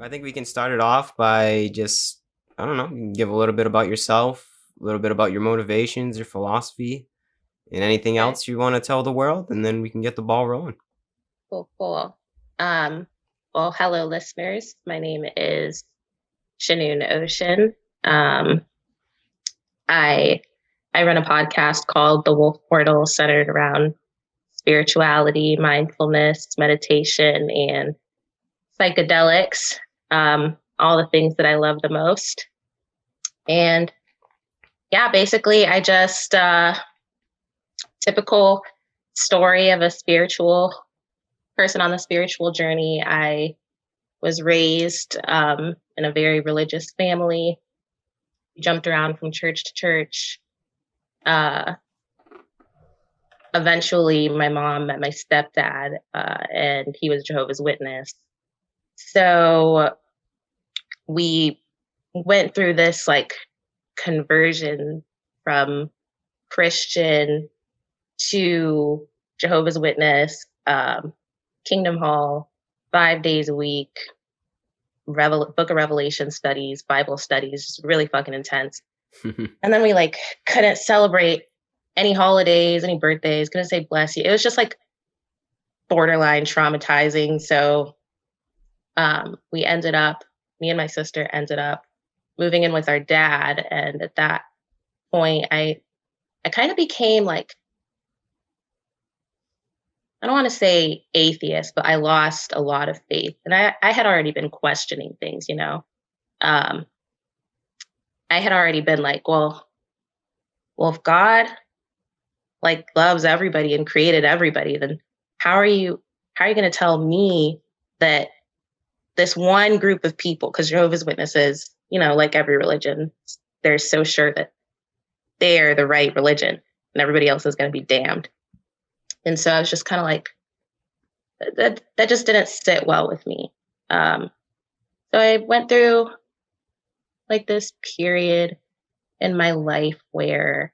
I think we can start it off by just, I don't know, you can give a little bit about yourself, a little bit about your motivations, your philosophy, and anything Okay, else you want to tell the world, and then we can get the ball rolling. cool, cool. Um, well, hello, listeners. My name is Shannon Occean. Um, I I run a podcast called The Wolf Portal, centered around spirituality, mindfulness, meditation, and psychedelics. All the things that I love the most. And yeah, basically, I just typical story of a spiritual person on the spiritual journey. I was raised in a very religious family, jumped around from church to church. Uh, Eventually, my mom met my stepdad, and he was Jehovah's Witness. So we went through this like conversion from Christian to Jehovah's Witness, Kingdom Hall, 5 days a week, Book of Revelation studies, Bible studies, just really fucking intense. And then we like couldn't celebrate any holidays, any birthdays, couldn't say bless you. It was just like borderline traumatizing. So we ended up, me and my sister ended up moving in with our dad. And at that point, I kind of became like, I don't want to say atheist, but I lost a lot of faith. And I had already been questioning things, you know. Um, I had already been like, well, if God like loves everybody and created everybody, then how are you going to tell me that this one group of people, because Jehovah's Witnesses, you know, like every religion, they're so sure that they're the right religion and everybody else is going to be damned. And so I was just kind of like, that just didn't sit well with me. So I went through like this period in my life where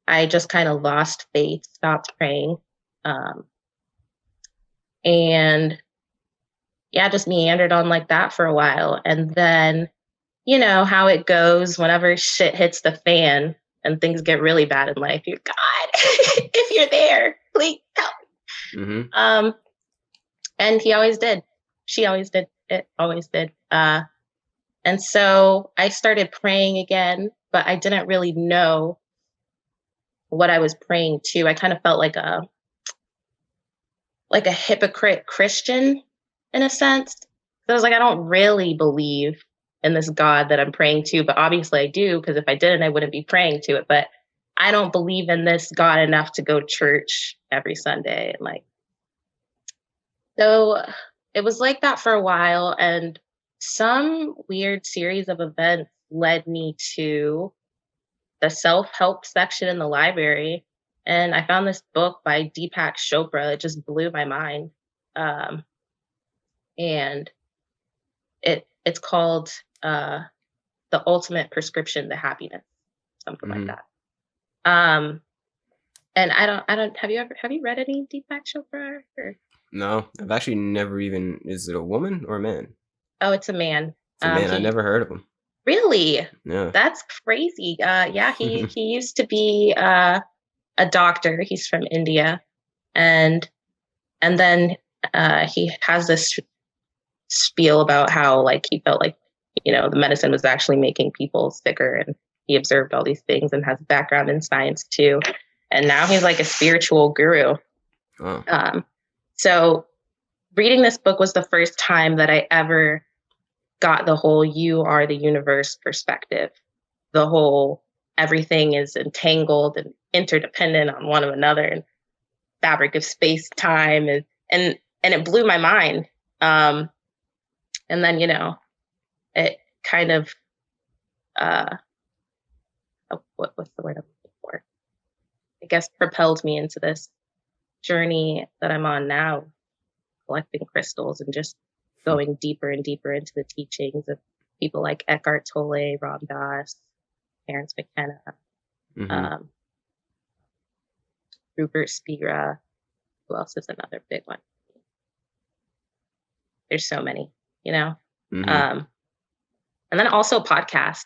I just kind of lost faith, stopped praying. Um, and yeah, just meandered on like that for a while. And then, you know, how it goes whenever shit hits the fan and things get really bad in life. You're God, if you're there, please help. hmm Um, and he always did. She always did. It always did. And so I started praying again, but I didn't really know what I was praying to. I kind of felt like a hypocrite Christian in a sense. So I was like, I don't really believe in this God that I'm praying to, but obviously I do, because if I didn't, I wouldn't be praying to it. But I don't believe in this God enough to go to church every Sunday. And like, so it was like that for a while. And some weird series of events led me to the self-help section in the library. And I found this book by Deepak Chopra. It just blew my mind. Um, and it's called The Ultimate Prescription to Happiness, something like hmm that. Um, and I don't have you read any Deepak Chopra? Or, No, I've actually never even. Is it a woman or a man? oh, it's a man. It's a man. I He never heard of him. really, Yeah. that's crazy. Yeah, he used to be a doctor. He's from India, and then he has this spiel about how like he felt like, you know, the medicine was actually making people sicker, and he observed all these things and has a background in science too. And now he's like a spiritual guru. oh. Um, so reading this book was the first time that I ever got the whole "you are the universe" perspective. The whole everything is entangled and interdependent on one another, and fabric of space time, and it blew my mind. Um, and then, you know, it kind of uh, what's the word I'm looking for? I guess propelled me into this journey that I'm on now, collecting crystals and just going deeper and deeper into the teachings of people like Eckhart Tolle, Ram Dass, Terence McKenna, hmm um, Rupert Spira. Who else is another big one? There's so many, you know. Mm-hmm. Um, and then also podcasts,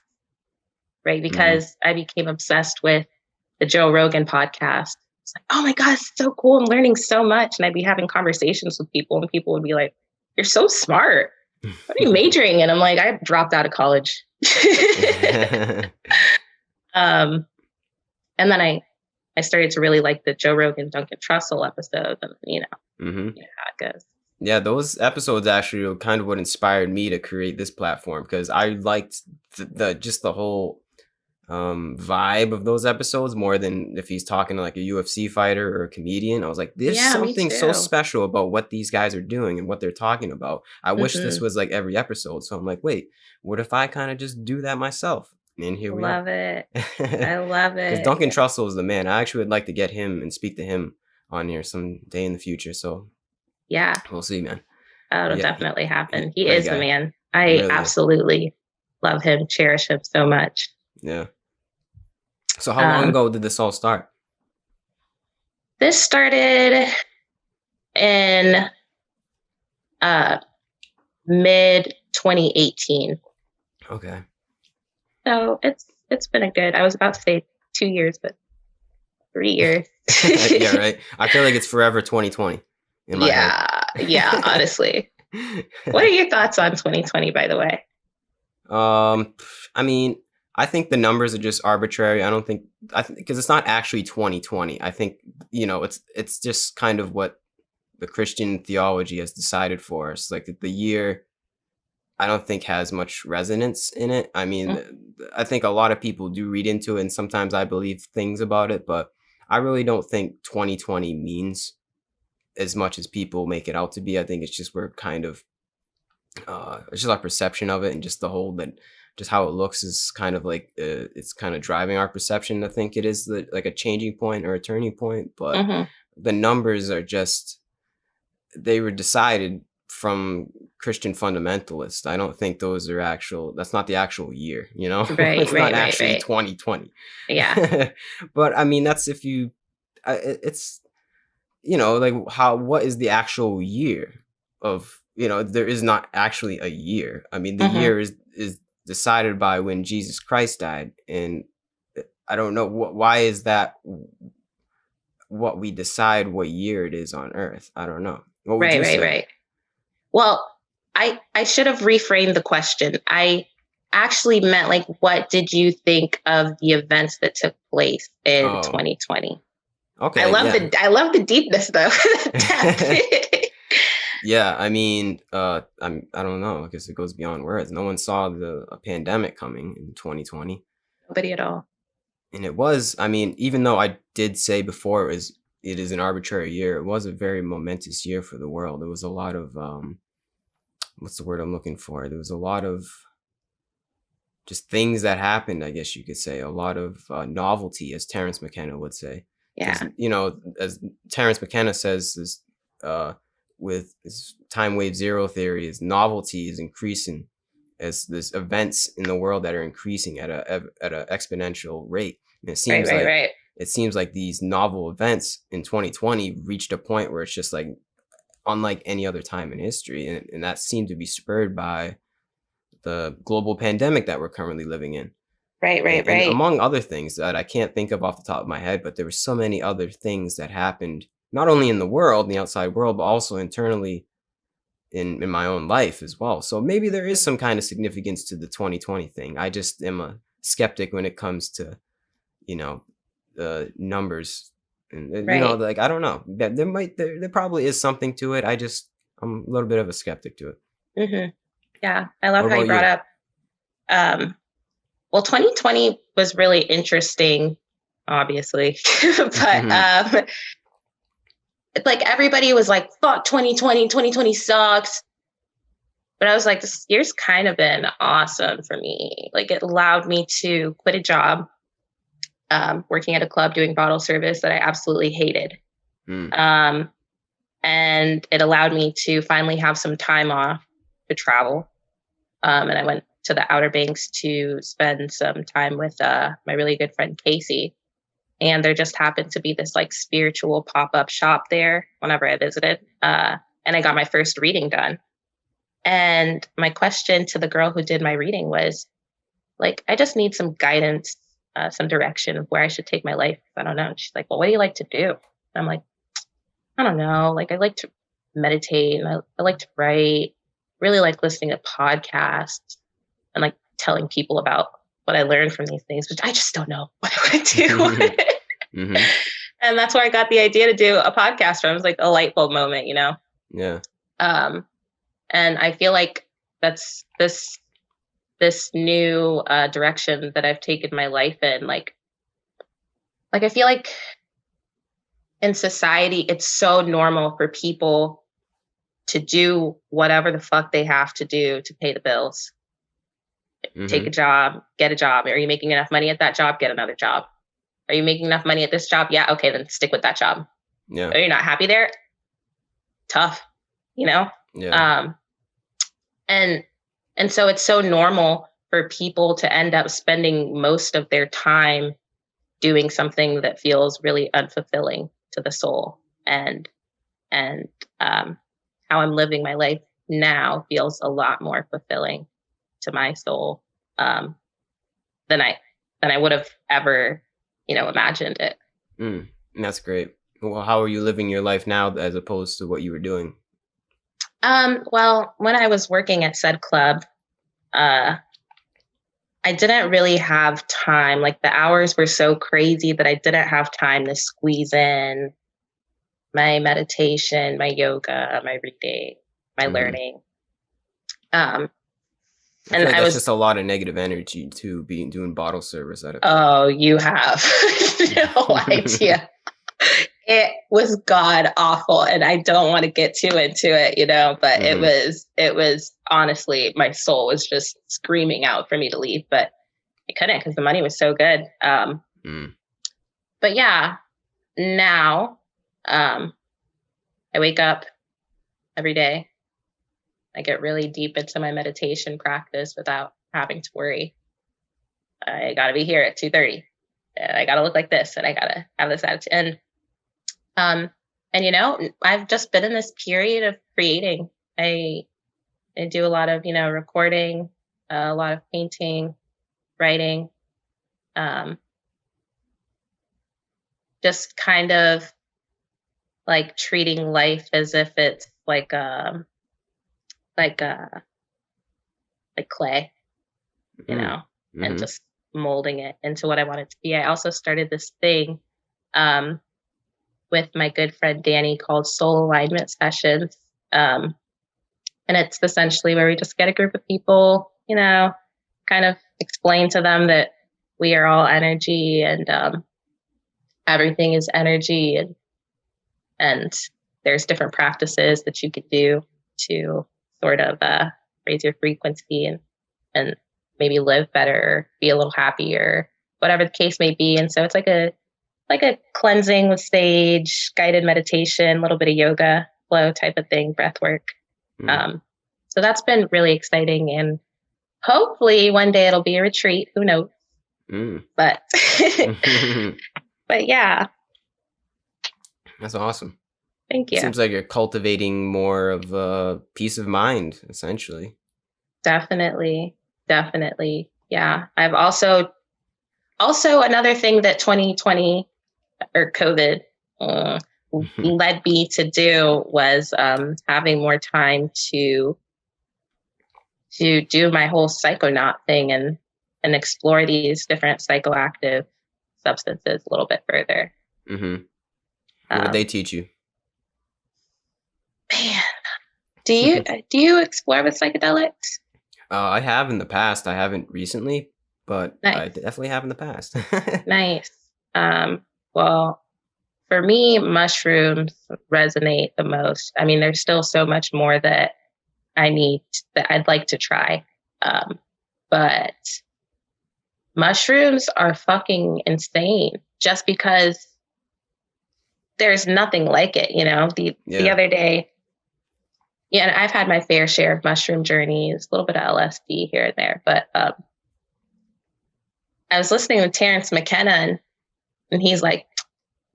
right? Mm-hmm. Because I became obsessed with the Joe Rogan podcast. It's like, oh my God, it's so cool. I'm learning so much. And I'd be having conversations with people, and people would be like, you're so smart. What are you majoring in? I'm like, I dropped out of college. um, and then I started to really like the Joe Rogan Duncan Trussell episodes, and Mm-hmm. how it goes. Yeah, those episodes actually are kind of what inspired me to create this platform, because I liked the just the whole vibe of those episodes more than if he's talking to like a UFC fighter or a comedian. I was like, there's Yeah, me something so too. special about what these guys are doing and what they're talking about. I wish this Hmm. was like every episode. So I'm like, wait, what if I kind of just do that myself? And here we are. Love it. I love Because it. Duncan Trussell is the man. I actually would like to get him and speak to him on here some day in the future. So Yeah, we'll see, man. that'll Yeah, definitely happen. He great is the guy. man. He I really is. absolutely love him, cherish him so much. Yeah. So how long Um, ago did this all start? this started in uh, mid 2018. Okay. So it's been a good, I was about to say 2 years, but 3 years. Yeah, right. I feel like it's forever 2020 in my head. Yeah, honestly. What are your thoughts on 2020, by the way? I mean, I think the numbers are just arbitrary. I think because it's not actually 2020. I think it's just kind of what the Christian theology has decided for us. Like the year, I don't think has much resonance in it. I mean, Mm, I think a lot of people do read into it, and sometimes I believe things about it, but I really don't think 2020 means as much as people make it out to be. I think it's just we're kind of it's just our perception of it, and just the whole that just how it looks is kind of like it's kind of driving our perception. I think it is like a changing point or a turning point, but mhm. the numbers are just they were decided from Christian fundamentalists. I don't think those are actual. That's not the actual year. Right, It's not right, right, actually right. 2020. Yeah. But I mean, that's if you. It's like how what is the actual year of there is not actually a year. I mean, the Hmm. year is decided by when Jesus Christ died, and I don't know why is that what we decide what year it is on Earth. I don't know. What would Right, you right, say? right. Well, I should have reframed the question. I actually meant like, what did you think of the events that took place in Oh, 2020? okay, yeah. I love the deepness though. The depth. Yeah, I mean, I don't know. I guess it goes beyond words. No one saw the a pandemic coming in 2020. Nobody at all. And it was, I mean, even though I did say before it is an arbitrary year, it was a very momentous year for the world. There was a lot of what's the word I'm looking for? There was a lot of just things that happened, I guess you could say. A lot of novelty, as Terence McKenna would say. Because Yeah. as Terence McKenna says, this with his time wave zero theory, is novelty is increasing as there's events in the world that are increasing at a exponential rate. And Right, right, right. it seems like these novel events in 2020 reached a point where it's just like unlike any other time in history, and that seemed to be spurred by the global pandemic that we're currently living in, Right, right, and right. among other things that I can't think of off the top of my head. But there were so many other things that happened, not only in the world, in the outside world, but also internally in my own life as well. So maybe there is some kind of significance to the 2020 thing. I just am a skeptic when it comes to you know numbers, and Right. like I don't know that there probably is something to it. I'm a little bit of a skeptic to it. Hmm. Yeah. I What love how about you brought you? up. Um, well, 2020 was really interesting, obviously, but it's like everybody was like, fuck 2020, 2020 sucks. But I was like, this year's kind of been awesome for me. Like, it allowed me to quit a job, working at a club doing bottle service that I absolutely hated. Mm, Um, and it allowed me to finally have some time off to travel. And I went to the Outer Banks to spend some time with my really good friend Casey. And there just happened to be this like spiritual pop up shop there whenever I visited. And I got my first reading done. And my question to the girl who did my reading was like, I just need some guidance, some direction of where I should take my life. I don't know. And she's like, well, what do you like to do? And I'm like, I don't know. Like, I like to meditate and I like to write, really like listening to podcasts and like telling people about what I learned from these things, which I just don't know what I would do. Mm-hmm. And that's where I got the idea to do a podcast from. It was like a light bulb moment, you know? Yeah. And I feel like that's this new direction that I've taken my life in. Like I feel like in society, it's so normal for people to do whatever the fuck they have to do to pay the bills. Take a job, get a job. Are you making enough money at that job? Get another job. Are you making enough money at this job? Yeah. Okay. Then stick with that job. Yeah. Are you not happy there? Tough, you know? Yeah. And so it's so normal for people to end up spending most of their time doing something that feels really unfulfilling to the soul. And how I'm living my life now feels a lot more fulfilling to my soul than I would have ever, imagined it. That's great. Well, how are you living your life now as opposed to what you were doing? Well, when I was working at said club, I didn't really have time. Like the hours were so crazy that I didn't have time to squeeze in my meditation, my yoga, my reading, my learning. I feel like that's just a lot of negative energy to be doing bottle service at a club. Oh, you have no idea. It was god awful, and I don't want to get too into it, but it was honestly, my soul was just screaming out for me to leave, but I couldn't because the money was so good. But yeah, now I wake up every day. I get really deep into my meditation practice without having to worry. I got to be here at 2:30. And I got to look like this, and I got to have this attitude. And I've just been in this period of creating. I do a lot of, recording, a lot of painting, writing, just kind of like treating life as if it's like clay, and just molding it into what I want it to be. I also started this thing with my good friend Danny called Soul Alignment Sessions. And it's essentially where we just get a group of people, kind of explain to them that we are all energy and everything is energy, and there's different practices that you could do to sort of raise your frequency and maybe live better, be a little happier, whatever the case may be. And so it's like a cleansing with sage, guided meditation, a little bit of yoga flow type of thing, breath work. So that's been really exciting, and hopefully one day it'll be a retreat. Who knows? But but yeah, that's awesome. Thank you. It seems like you're cultivating more of a peace of mind, essentially. Definitely. Yeah. I've also another thing that 2020 or COVID led me to do was having more time to do my whole psychonaut thing and explore these different psychoactive substances a little bit further. What did they teach you? Man, do you explore with psychedelics? I have in the past. I haven't recently, but nice. I definitely have in the past. Nice. Well, for me, mushrooms resonate the most. I mean, there's still so much more that I'd like to try. But mushrooms are fucking insane just because there's nothing like it, The other day, and I've had my fair share of mushroom journeys, a little bit of LSD here and there, but I was listening to Terrence McKenna, and he's like,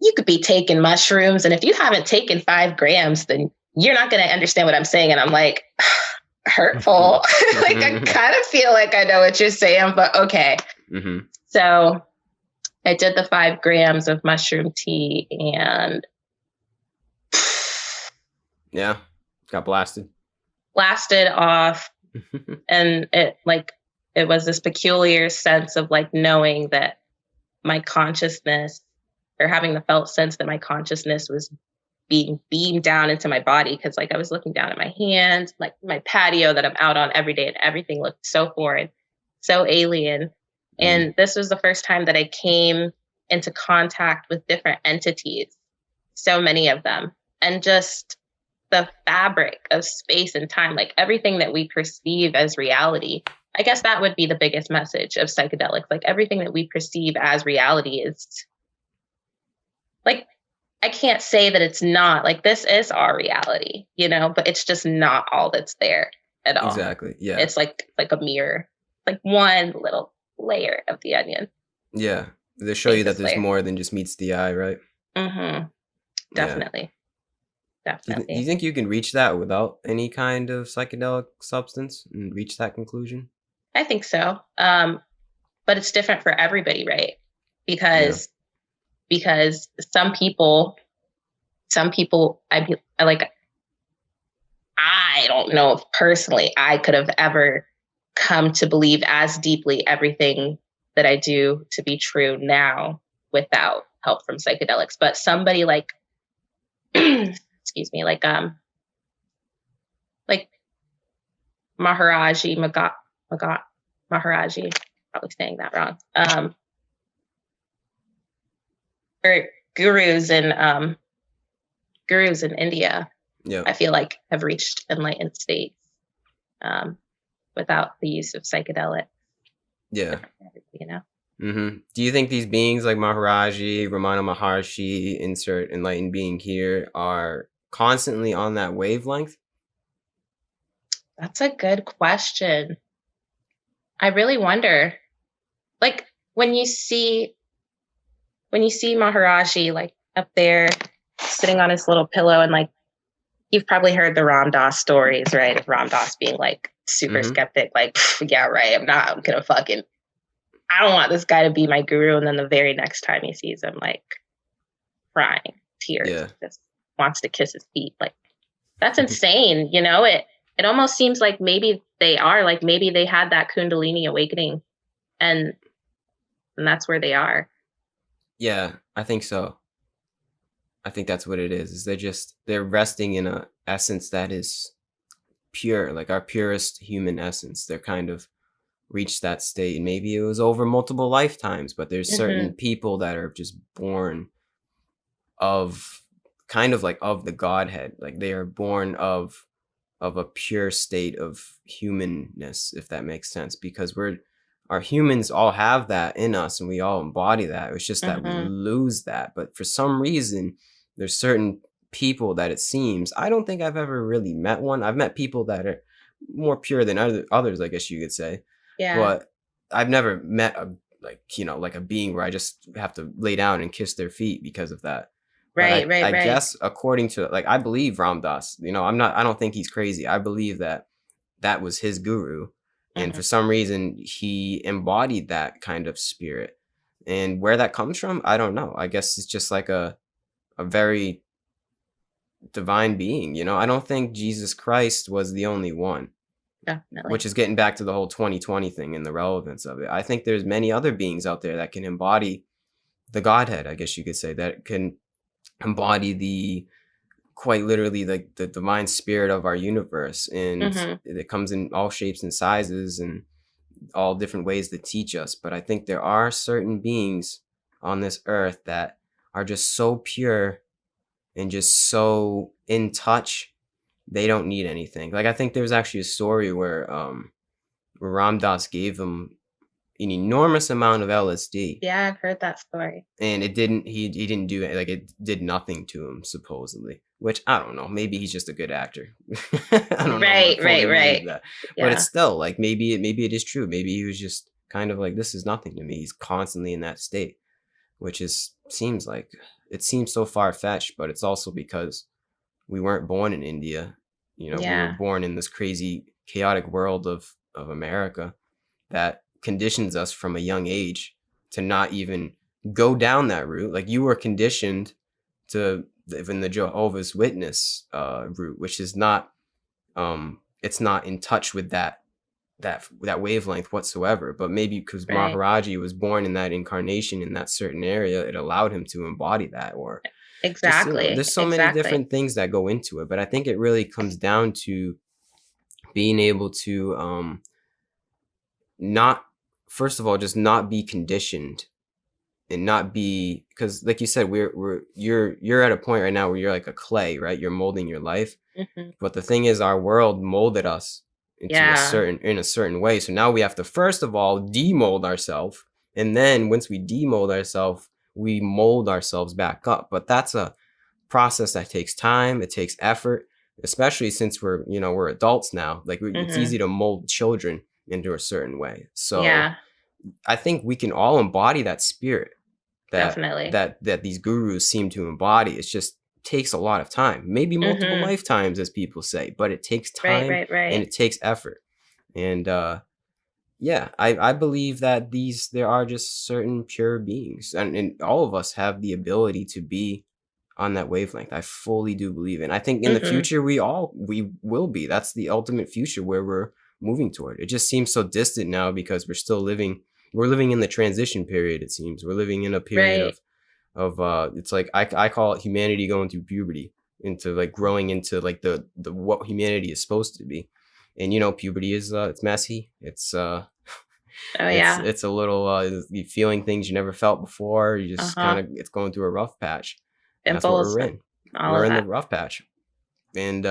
you could be taking mushrooms, and if you haven't taken 5 grams, then you're not going to understand what I'm saying. And I'm like, hurtful. Like, I kind of feel like I know what you're saying, but okay. Mm-hmm. So I did the 5 grams of mushroom tea and Yeah. Got blasted. blasted off. And it was this peculiar sense of like knowing that my consciousness, or having the felt sense that my consciousness was being beamed down into my body, because like I was looking down at my hands, like my patio that I'm out on every day, and everything looked so foreign, so alien. And this was the first time that I came into contact with different entities, so many of them, and just the fabric of space and time, like everything that we perceive as reality. I guess that would be the biggest message of psychedelics. Like everything that we perceive as reality is like, I can't say that it's not, like, this is our reality, but it's just not all that's there at all. Exactly. Yeah. It's like a mirror, like one little layer of the onion. Yeah. They show you that Faintest there's layer. more than just meets the eye, right? Mm-hmm. Definitely. Do you Definitely. think you can reach that without any kind of psychedelic substance and reach that conclusion? I think so. But it's different for everybody, right? Because some people I don't know if personally I could have ever come to believe as deeply everything that I do to be true now without help from psychedelics. But somebody like excuse me, like Maharaji, probably saying that wrong. Or gurus in India, Yeah. I feel like have reached enlightened states without the use of psychedelics. Yeah. Do you think these beings like Maharaji, Ramana Maharshi, insert enlightened being here, are constantly on that wavelength? That's a good question. I really wonder. Like when you see Maharaji like up there sitting on his little pillow, and like you've probably heard the Ram Dass stories, right? Of Ram Dass being like super skeptic, like, yeah, right, I'm gonna fucking, I don't want this guy to be my guru. And then the very next time he sees him, like crying, tears, just wants to kiss his feet. Like, that's insane. It almost seems like maybe they had that Kundalini awakening, and that's where they are. Yeah, I think so. I think that's what it is they're resting in a essence that is pure, like our purest human essence. They're kind of reached that state, and maybe it was over multiple lifetimes, but there's certain people that are just born of kind of like of the Godhead, like they are born of a pure state of humanness, if that makes sense, because our humans all have that in us and we all embody that. It's just that we lose that. But for some reason, there's certain people that it seems, I don't think I've ever really met one. I've met people that are more pure than others, I guess you could say. Yeah. But I've never met like a being where I just have to lay down and kiss their feet because of that. Right, I guess according to, like, I believe Ram Dass, I don't think he's crazy. I believe that was his guru. And for some reason, he embodied that kind of spirit. And where that comes from, I don't know. I guess it's just like a very divine being. I don't think Jesus Christ was the only one. Definitely. Which is getting back to the whole 2020 thing and the relevance of it. I think there's many other beings out there that can embody the Godhead, I guess you could say, that can embody quite literally the divine spirit of our universe, and it comes in all shapes and sizes and all different ways to teach us. But I think there are certain beings on this earth that are just so pure and just so in touch, they don't need anything. Like, I think there was actually a story where Ram Dass gave him an enormous amount of LSD. Yeah, I've heard that story. And he didn't do it, like, it did nothing to him, supposedly. Which, I don't know, maybe he's just a good actor. I don't know. Right. That. Yeah. But it's still, like, maybe it is true. Maybe he was just kind of like, this is nothing to me. He's constantly in that state, which seems so far-fetched, but it's also because we weren't born in India. We were born in this crazy chaotic world of America that conditions us from a young age to not even go down that route. Like you were conditioned to live in the Jehovah's Witness route, which is not it's not in touch with that wavelength whatsoever. But maybe because Right. Maharaji was born in that incarnation in that certain area, it allowed him to embody that. Or just, Exactly. there's so many Exactly. different things that go into it. But I think it really comes down to being able to not, first of all, just not be conditioned, and not be, because like you said, you're at a point right now where you're like a clay, right? You're molding your life. Hmm. But the thing is, our world molded us into Yeah. a certain way. So now we have to first of all demold ourselves, and then once we demold ourselves, we mold ourselves back up. But that's a process that takes time. It takes effort, especially since we're adults now. Like it's Hmm. easy to mold children into a certain way. So Yeah. I think we can all embody that spirit that Definitely. these gurus seem to embody. It just takes a lot of time, maybe multiple Hmm. lifetimes, as people say, but it takes Right. time Right. and Right. it takes effort. And yeah, I believe that there are just certain pure beings, and all of us have the ability to be on that wavelength. I fully do believe it. And I think in the Hmm. future we will be. That's the ultimate future where we're moving toward. It just seems so distant now because we're living in the transition period. It seems we're living in a period Right. of it's like I call it humanity going through puberty, into like growing into like the what humanity is supposed to be. And puberty is it's messy. It's Oh yeah. it's a little you feeling things you never felt before. You Uh just huh. kind of, it's going through a rough patch. And that's what Pimples we're and in. all We're of in the that. rough patch. And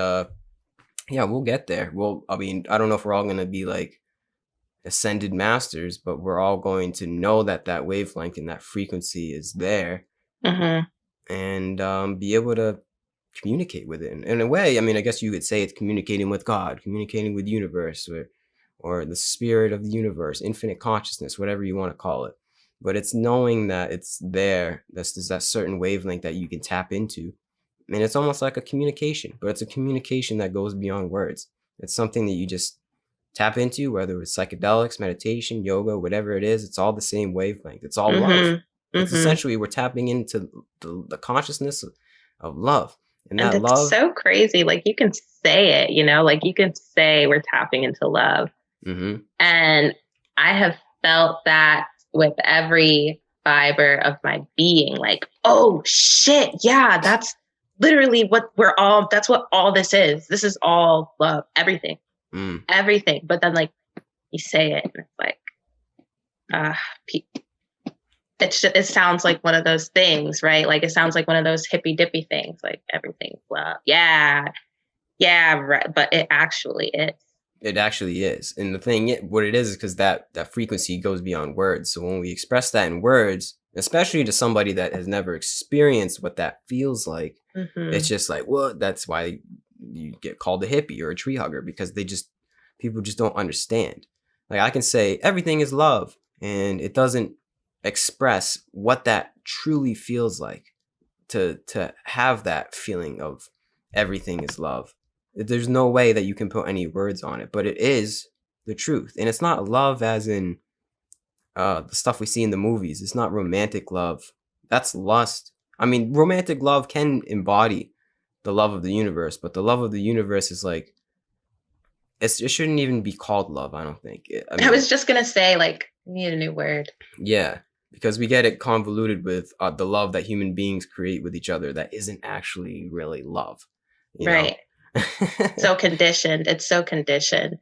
yeah, we'll get there. Well, I mean, I don't know if we're all going to be like ascended masters, but we're all going to know that wavelength and that frequency is there, Hmm. and be able to communicate with it. In a way, I mean, I guess you could say it's communicating with God, communicating with the universe, or the spirit of the universe, infinite consciousness, whatever you want to call it. But it's knowing that it's there. There's that certain wavelength that you can tap into. And it's almost like a communication, but it's a communication that goes beyond words. It's something that you just tap into, whether it's psychedelics, meditation, yoga, whatever it is. It's all the same wavelength. It's all love. Hmm. It's Hmm. essentially, we're tapping into the consciousness of love. And And that it's love, so crazy. Like you can say it, like you can say we're tapping into love. mm-hmm, And I have felt that with every fiber of my being. Like, oh shit, yeah, that's literally that's what all this is. This is all love, everything, mm, everything. But then like you say it and it's like, uh, it sounds like one of those things, right? Like it sounds like one of those hippy dippy things, like everything's love. Yeah, yeah, right. But it actually is. it actually is. And the thing, what it is because that frequency goes beyond words. So when we express that in words, especially to somebody that has never experienced what that feels like, it's Hmm. just like, well, that's why you get called a hippie or a tree hugger, because people just don't understand. Like I can say everything is love, and it doesn't express what that truly feels like to have that feeling of everything is love. There's no way that you can put any words on it, but it is the truth. And it's not love as in the stuff we see in the movies. It's not romantic love. That's lust. I mean, romantic love can embody the love of the universe, but the love of the universe is like, it shouldn't even be called love, I don't think. I I mean, was just gonna say, like, we need a new word. yeah, because we get it convoluted with the love that human beings create with each other that isn't actually really love, you know? Right. So conditioned. It's so conditioned.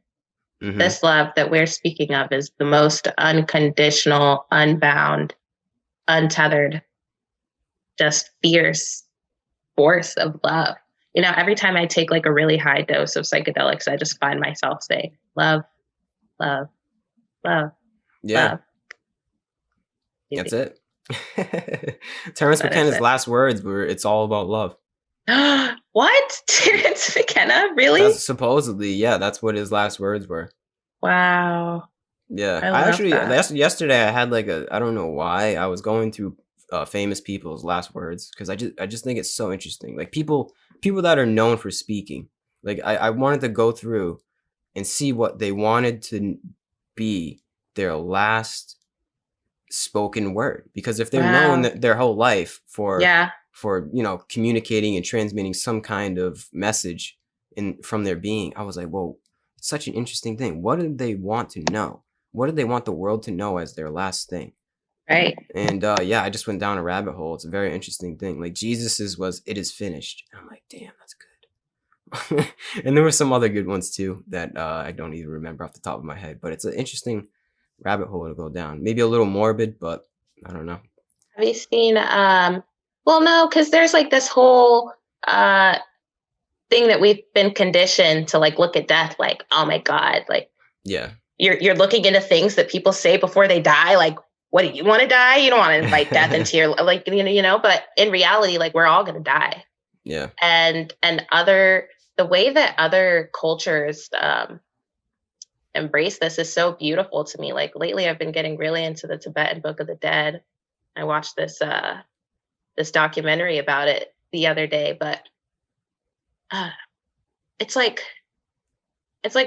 Hmm. This love that we're speaking of is the most unconditional, unbound, untethered, just fierce force of love. Every time I take like a really high dose of psychedelics, I just find myself saying, love, love, love, Yeah, love. that's Easy. it. Terrence That is McKenna's it. last words were, "It's all about love." What? Terrence McKenna? That's Really? supposedly, yeah, that's what his last words were. Wow. Yeah, I I love actually that. yesterday I had like I don't know why I was going through famous people's last words, because I just think it's so interesting. Like people that are known for speaking. Like I wanted to go through and see what they wanted to be their last spoken word. Because if they're known Wow. that their whole life Yeah. for communicating and transmitting some kind of message from their being, I was like, whoa, it's such an interesting thing. What did they want to know? What did they want the world to know as their last thing? Right. And yeah, I just went down a rabbit hole. It's a very interesting thing. Like Jesus's was, "It is finished." And I'm like, damn, that's good. And there were some other good ones too that I don't even remember off the top of my head. But it's an interesting rabbit hole to go down. Maybe a little morbid, but I don't know. Have you seen well, no, because there's like this whole thing that we've been conditioned to like look at death like, oh my God, like Yeah. you're looking into things that people say before they die, like, what do you want to die? You don't want to invite death into your like, but in reality, like we're all gonna die. Yeah. And the way that other cultures embrace this is so beautiful to me. Like lately I've been getting really into the Tibetan Book of the Dead. I watched this documentary about it the other day, but uh, it's like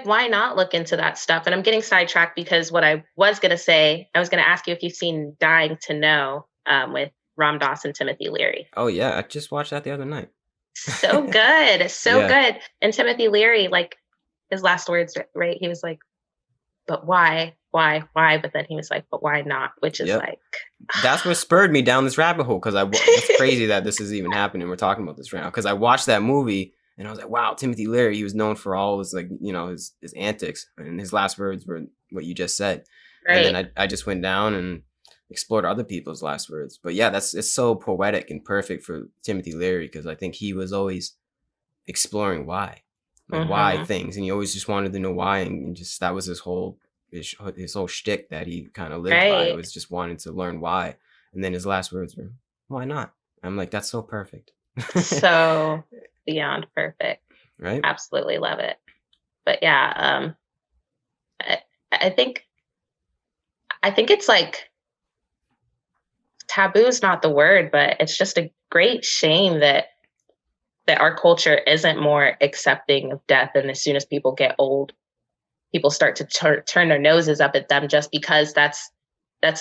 why not look into that stuff? And I'm getting sidetracked because what I was going to say, I was going to ask you if you've seen Dying to Know with Ram Dass and Timothy Leary. Oh yeah, I just watched that the other night. So good, so Yeah. good. And Timothy Leary, like his last words, right? He was like, "But why? But then he was like, "But why not?" Which is Yep. like, That's what spurred me down this rabbit hole, because it's crazy that this is even happening. We're talking about this right now because I watched that movie and I was like, wow, Timothy Leary, he was known for all his his antics, and his last words were what you just said. And right, then I just went down and explored other people's last words. But yeah, it's so poetic and perfect for Timothy Leary, because I think he was always exploring why mm-hmm. things, and he always just wanted to know why, and just that was his whole shtick that he kind of lived by, Right. was just wanting to learn why. And then his last words were, "Why not?" I'm like, that's so perfect. So beyond perfect. Right? Absolutely love it. But yeah, I, I think it's like taboo is not the word, but it's just a great shame that our culture isn't more accepting of death. And as soon as people get old, people start to turn their noses up at them just because that's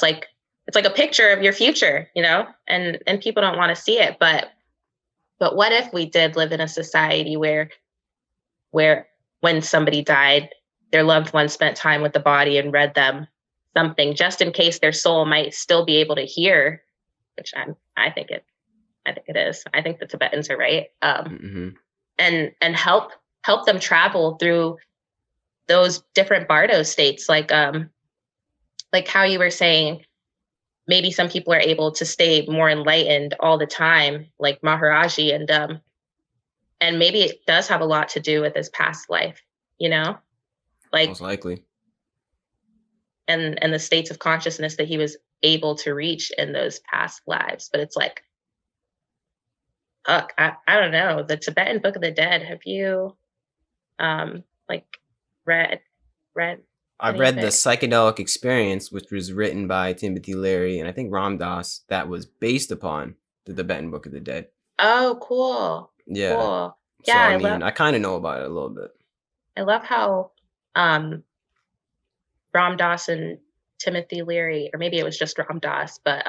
like it's like a picture of your future, and people don't want to see it. But what if we did live in a society where when somebody died, their loved one spent time with the body and read them something just in case their soul might still be able to hear, which I think it is. I think the Tibetans are right. Mm-hmm. And help them travel through those different bardo states, like how you were saying, maybe some people are able to stay more enlightened all the time, like Maharaji, and maybe it does have a lot to do with his past life, like, Most likely. and the states of consciousness that he was able to reach in those past lives. But it's like, fuck, I don't know. The Tibetan Book of the Dead. Have you like read I any of read the it? Psychedelic Experience, which was written by Timothy Leary and I think Ram Dass, that was based upon the Tibetan Book of the Dead. Oh, cool. Yeah. Cool. So Yeah, I mean, I kind of know about it a little bit. I love how um Ram Dass and Timothy Leary, or maybe it was just Ram Dass, but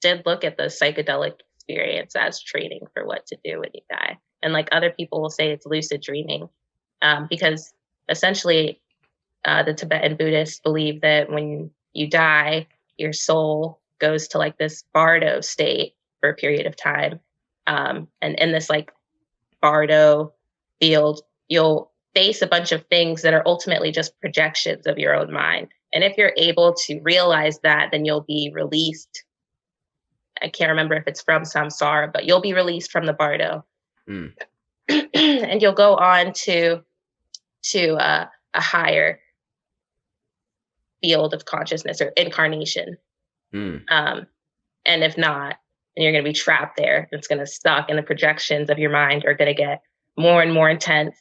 did look at the psychedelic experience as training for what to do when you die. And like other people will say it's lucid dreaming, because essentially the Tibetan Buddhists believe that when you die, your soul goes to like this bardo state for a period of time. And in this like bardo field, you'll face a bunch of things that are ultimately just projections of your own mind. And if you're able to realize that, then you'll be released. I can't remember if it's from samsara, but you'll be released from the bardo. Mm. And you'll go on to a higher field of consciousness or incarnation. Mm. And if not, then you're going to be trapped there. It's going to stuck, and the projections of your mind are going to get more and more intense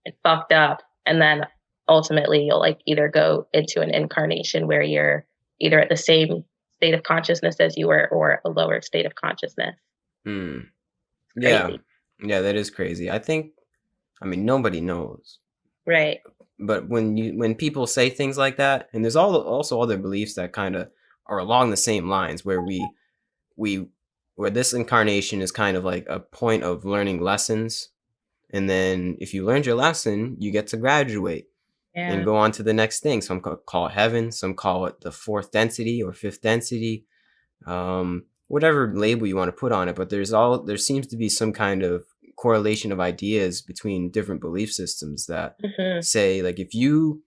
and fucked up. And then ultimately, you'll like either go into an incarnation where you're either at the same state of consciousness as you were, or a lower state of consciousness. Mm. Yeah. Crazy, Yeah, that is crazy. I mean, nobody knows. right? but when people say things like that, and there's also other beliefs that kind of are along the same lines, where we where this incarnation is kind of like a point of learning lessons, and then if you learned your lesson, you get to graduate and Yeah. go on to the next thing. Some call it heaven, some call it the fourth density or fifth density, whatever label you want to put on it. But there seems to be some kind of correlation of ideas between different belief systems that Hmm. say, like, if you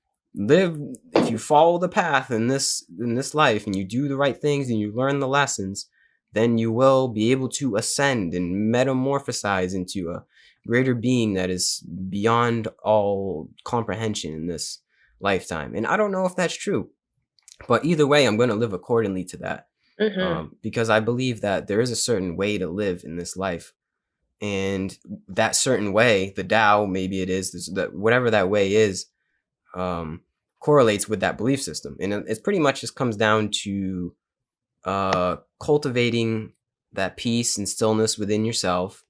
follow the path in this life and you do the right things and you learn the lessons, then you will be able to ascend and metamorphosize into a greater being that is beyond all comprehension in this lifetime. And I don't know if that's true, but either way, I'm going to live accordingly to that, Hmm. because I believe that there is a certain way to live in this life. And that certain way, the Tao, maybe it is, that whatever that way is, um, correlates with that belief system. And it's pretty much just comes down to cultivating that peace and stillness within yourself,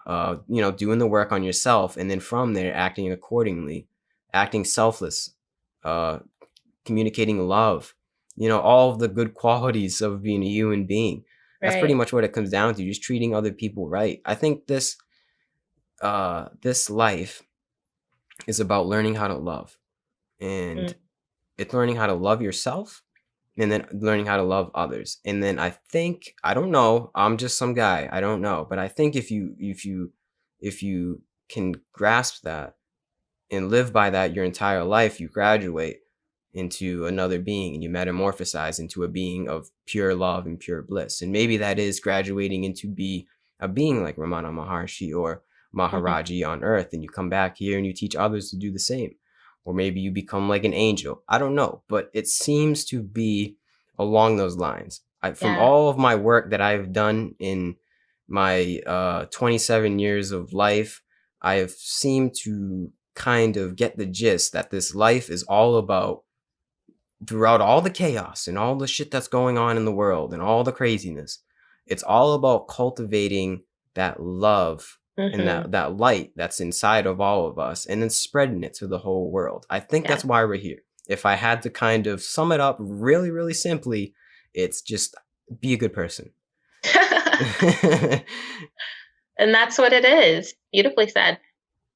doing the work on yourself, and then from there, acting accordingly, acting selfless, uh, communicating love, all of the good qualities of being a human being. That's pretty Right. much what it comes down to, just treating other people right. I think this life is about learning how to love, and Mm. it's learning how to love yourself, and then learning how to love others. And then I don't know, I'm just some guy, I don't know, but I think if you can grasp that and live by that your entire life, you graduate into another being and you metamorphosize into a being of pure love and pure bliss. And maybe that is graduating into be a being like Ramana Maharshi or Hmm. Maharaji on earth, and you come back here and you teach others to do the same. Or maybe you become like an angel. I don't know, but it seems to be along those lines. From Yeah. all of my work that I've done in my 27 years of life, I have seemed to kind of get the gist that this life is all about, throughout all the chaos and all the shit that's going on in the world and all the craziness, it's all about cultivating that love and Hmm. that light that's inside of all of us, and then spreading it to the whole world. I think Yeah. that's why we're here. If I had to kind of sum it up really, really simply, it's just be a good person. And that's what it is. Beautifully said,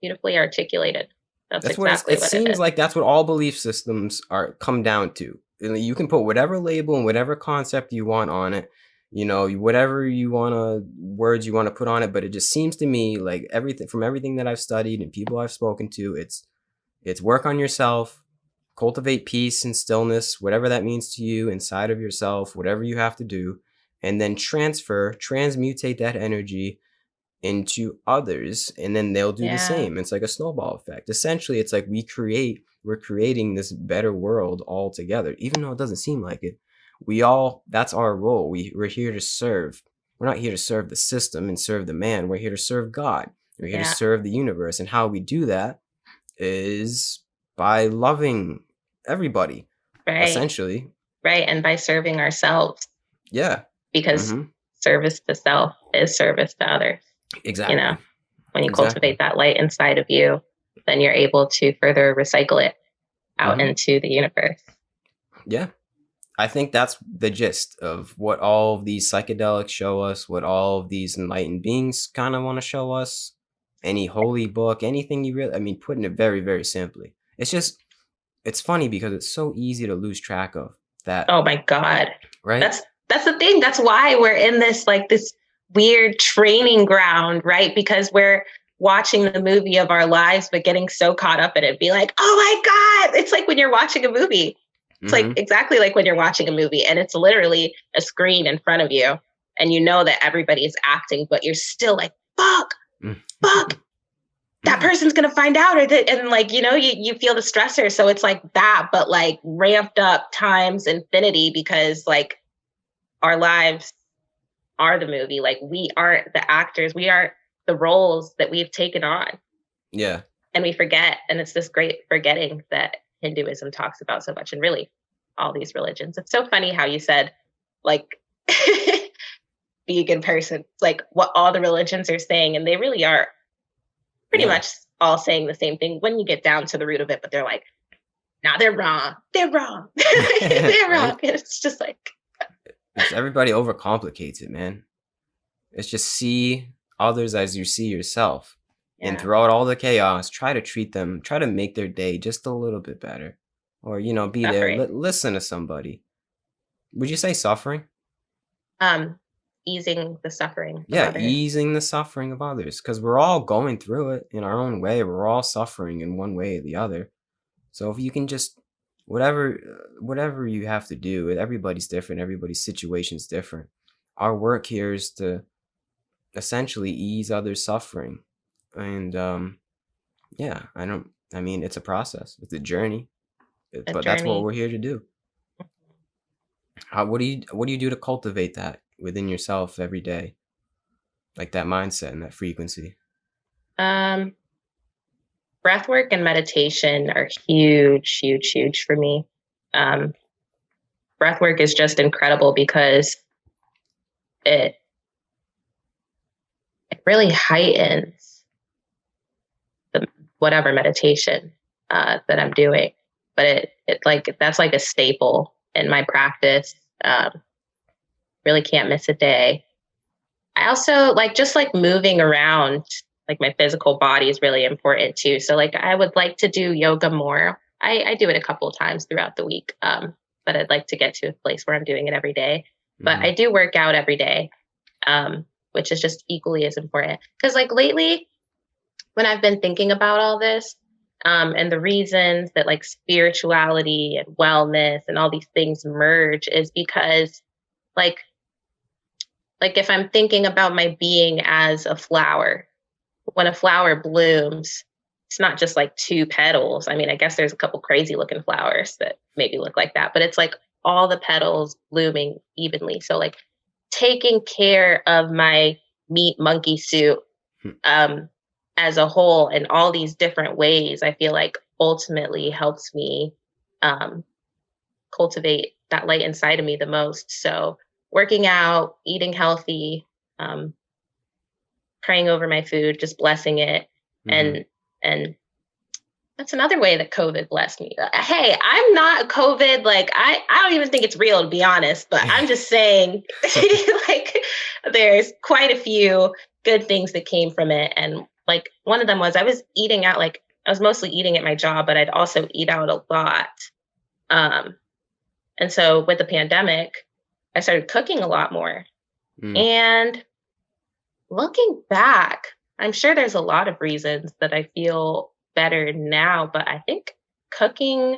beautifully articulated. That's That's what exactly it what it seems is. like. That's what all belief systems are come down to. And you can put whatever label and whatever concept you want on it, whatever you want to words you want to put on it. But it just seems to me like everything that I've studied and people I've spoken to, it's work on yourself, cultivate peace and stillness, whatever that means to you inside of yourself, whatever you have to do, and then transmutate that energy into others, and then they'll do the Yeah. same. It's like a snowball effect. Essentially, it's like we're creating this better world all together, even though it doesn't seem like it. That's our role. We're here to serve. We're not here to serve the system and serve the man. We're here to serve God. We're here to Yeah. serve the universe. And how we do that is by loving everybody, Right. essentially. Right. And by serving ourselves, Yeah. because Mm-hmm. service to self is service to others. You know, Exactly. when you Exactly. cultivate that light inside of you, then you're able to further recycle it out Mm-hmm. into the universe. Yeah. I think that's the gist of what all of these psychedelics show us, what all of these enlightened beings kind of want to show us. Any holy book, anything putting it very, very simply. It's funny because it's so easy to lose track of that, Oh my God. right? That's the thing. That's why we're in this weird training ground, right? Because we're watching the movie of our lives, but getting so caught up in it, be like, oh my God. It's like when you're watching a movie. It's like Mm-hmm. exactly like when you're watching a movie and it's literally a screen in front of you and you know that everybody is acting, but you're still like, fuck, that person's gonna find out, or that, and like you feel the stressor. So it's like that, but like ramped up times infinity, because like our lives are the movie. Like we aren't the actors, we are the roles that we've taken on, Yeah. and we forget. And it's this great forgetting that Hinduism talks about so much, and really all these religions. It's so funny how you said like vegan person, like what all the religions are saying, and they really are pretty Yeah. much all saying the same thing when you get down to the root of it, but they're like, "No, they're wrong. They're wrong. They're Right? wrong." And it's just like, It's everybody overcomplicates it, man. It's just see others as you see yourself. And yeah, throughout all the chaos, try to make their day just a little bit better. Or, be there, suffering. listen to somebody. Would you say suffering? Um, Easing the suffering of Yeah, others. easing the suffering of others. Because we're all going through it in our own way. We're all suffering in one way or the other. So if you can just, whatever you have to do, everybody's different. Everybody's situation's different. Our work here is to essentially ease others' suffering. And yeah, I mean, it's a process, it's a journey, A but that's what journey. we're here to do. What do you do to cultivate that within yourself every day, like that mindset and that frequency? Um, Breath work and meditation are huge, huge, huge for me. Um, Breath work is just incredible because it it really heightens the whatever meditation that I'm doing. But it like that's like a staple in my practice. Really can't miss a day. I also like just like moving around, like my physical body is really important too. So like I would like to do yoga more. I do it a couple of times throughout the week, but I'd like to get to a place where I'm doing it every day. But Hmm. I do work out every day, which is just equally as important. Because like lately, when I've been thinking about all this, and the reasons that like spirituality and wellness and all these things merge is because like if I'm thinking about my being as a flower, when a flower blooms, it's not just like two petals. I mean, I guess there's a couple crazy looking flowers that maybe look like that, but it's like all the petals blooming evenly. So like taking care of my meat monkey suit um, as a whole in all these different ways, I feel like ultimately helps me um, cultivate that light inside of me the most. So working out, eating healthy, um, praying over my food, just blessing it, Hmm. and that's another way that COVID blessed me. Hey, I'm not COVID. Like I don't even think it's real to be honest. But I'm just saying, like there's quite a few good things that came from it, and like one of them was I was eating out. Like I was mostly eating at my job, but I'd also eat out a lot. Um, and so with the pandemic, I started cooking a lot more. Mm. And looking back, I'm sure there's a lot of reasons that I feel better now, but I think cooking,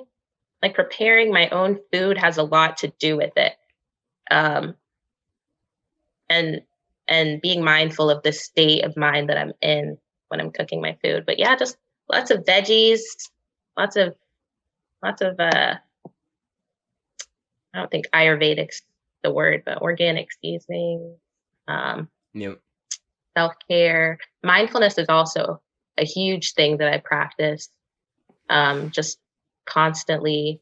like preparing my own food, has a lot to do with it. Um, and being mindful of the state of mind that I'm in when I'm cooking my food. But yeah, just lots of veggies, lots of I don't think Ayurvedic's the word, but organic seasonings. Um, Yep. Self care. Mindfulness is also a huge thing that I practice, just constantly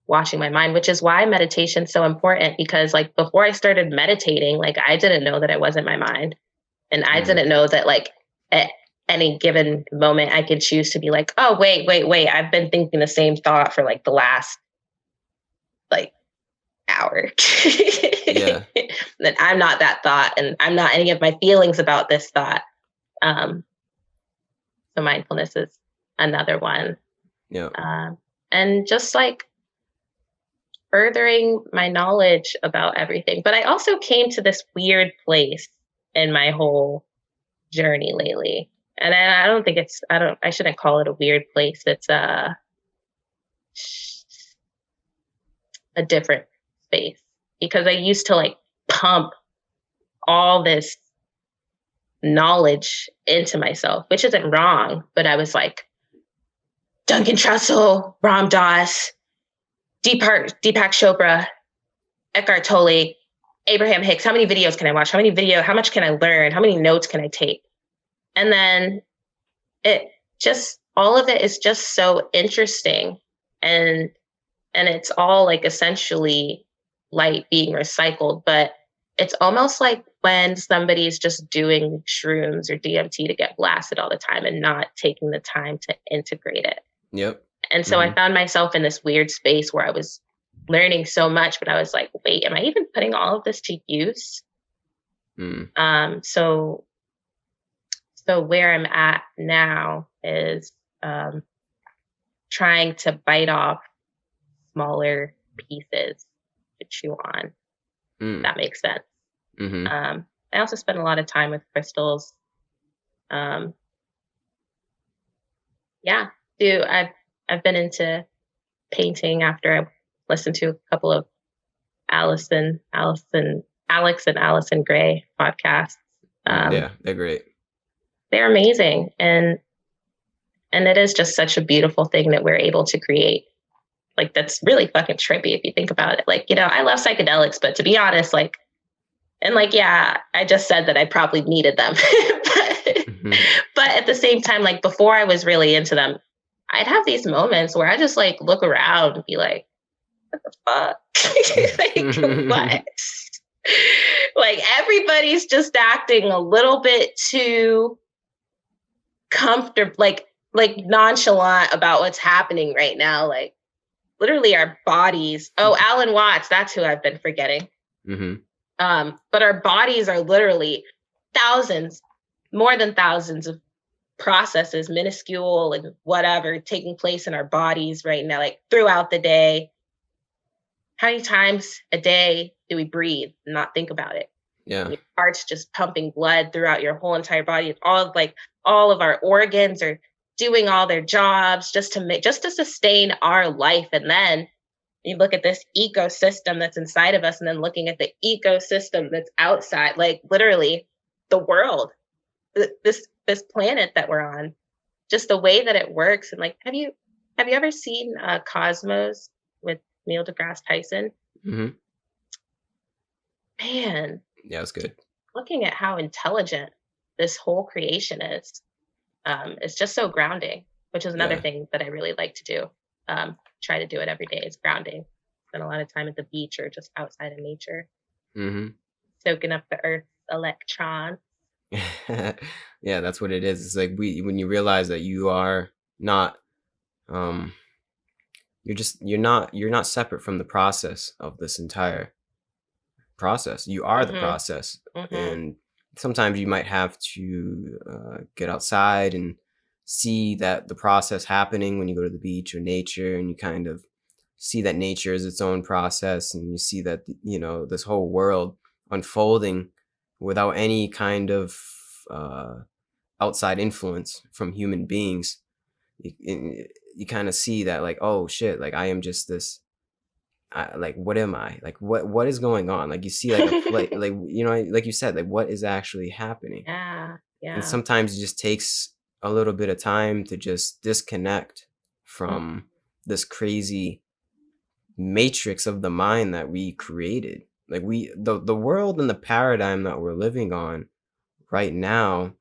watching my mind, which is why meditation's so important because, like, before I started meditating, like, I didn't know that I wasn't my mind. And I Mm. didn't know that, like, at any given moment, I could choose to be like, oh, wait, wait, wait. I've been thinking the same thought for like the last, like, hour. Yeah. That I'm not that thought and I'm not any of my feelings about this thought. Um, so mindfulness is another one. Yeah. Um, and just like furthering my knowledge about everything. But I also came to this weird place in my whole journey lately. And I don't think I shouldn't call it a weird place. It's a different space because I used to like pump all this knowledge into myself, which isn't wrong. But I was like, Duncan Trussell, Ram Dass, Deepak Chopra, Eckhart Tolle, Abraham Hicks. How many videos can I watch? How much can I learn? How many notes can I take? And then it just, all of it is just so interesting. And, it's all like essentially light being recycled, but it's almost like when somebody's just doing shrooms or DMT to get blasted all the time and not taking the time to integrate it. Yep. And so I Mhm. found myself in this weird space where I was learning so much, but I was like, wait, am I even putting all of this to use? Mm. So where I'm at now is um, trying to bite off smaller pieces to chew on. If Mm. that makes sense. Mhm. I also spend a lot of time with crystals. Um, yeah, do I've been into painting after I listened to a couple of Alex and Allison Gray podcasts. Mm, Um, yeah, they're great. they're amazing, and it is just such a beautiful thing that we're able to create. Like that's really fucking trippy if you think about it. Like, I love psychedelics, but to be honest, like, and like, yeah, I just said that I probably needed them. but, Mhm. but at the same time, like before I was really into them, I'd have these moments where I just like look around and be like, fuck? Like, what? Like everybody's just acting a little bit too comfortable, like nonchalant about what's happening right now. Like literally our bodies. Oh, Alan Watts, that's who I've been forgetting. Mhm. But our bodies are literally thousands, more than thousands of processes, minuscule and whatever, taking place in our bodies right now, like throughout the day. How many times a day do we breathe and not think about it? Yeah. Your heart's just pumping blood throughout your whole entire body. All of our organs are doing all their jobs just to sustain our life. And then you look at this ecosystem that's inside of us, and then looking at the ecosystem that's outside, like literally the world, this planet that we're on, just the way that it works. And like, have you ever seen Cosmos with Neil deGrasse Tyson? Mhm. Man, Yeah, it's good. looking at how intelligent this whole creation is just so grounding, which is another Yeah. thing that I really like to do. Try to do it every day is grounding. Spend a lot of time at the beach or just outside in nature, Mhm. soaking up the earth's electrons. Yeah, that's what it is. It's like when you realize that you are not um you're not separate from the process of this entire process. You are the Mhm. process. Mhm. And sometimes you might have to get outside and see that the process happening when you go to the beach or nature, and you kind of see that nature is its own process, and you see that this whole world unfolding without any kind of uh, outside influence from human beings. You kind of see that, like, oh shit, like I am just this. Like, what am I? Like, what is going on? Like, you see, like like like you said, like what is actually happening? Yeah. And Yeah. sometimes it just takes a little bit of time to just disconnect Mm. from this crazy matrix of the mind that we created. Like the world and the paradigm that we're living on right now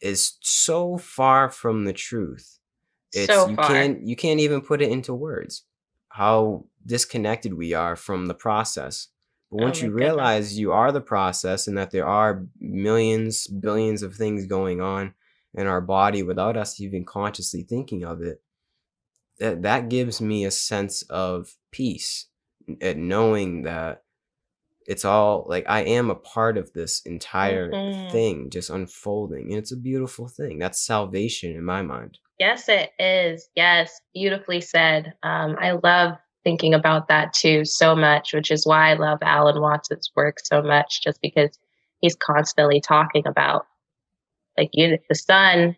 is so far from the truth. It's So far. you can't even put it into words how disconnected we are from the process. But Oh once my you goodness. realize you are the process and that there are millions, billions of things going on in our body without us even consciously thinking of it, that gives me a sense of peace at knowing that it's all like I am a part of this entire Mhm. thing just unfolding. And it's a beautiful thing. That's salvation in my mind. Yes, it is. Yes, beautifully said. I love thinking about that too so much, which is why I love Alan Watts's work so much, just because he's constantly talking about like the sun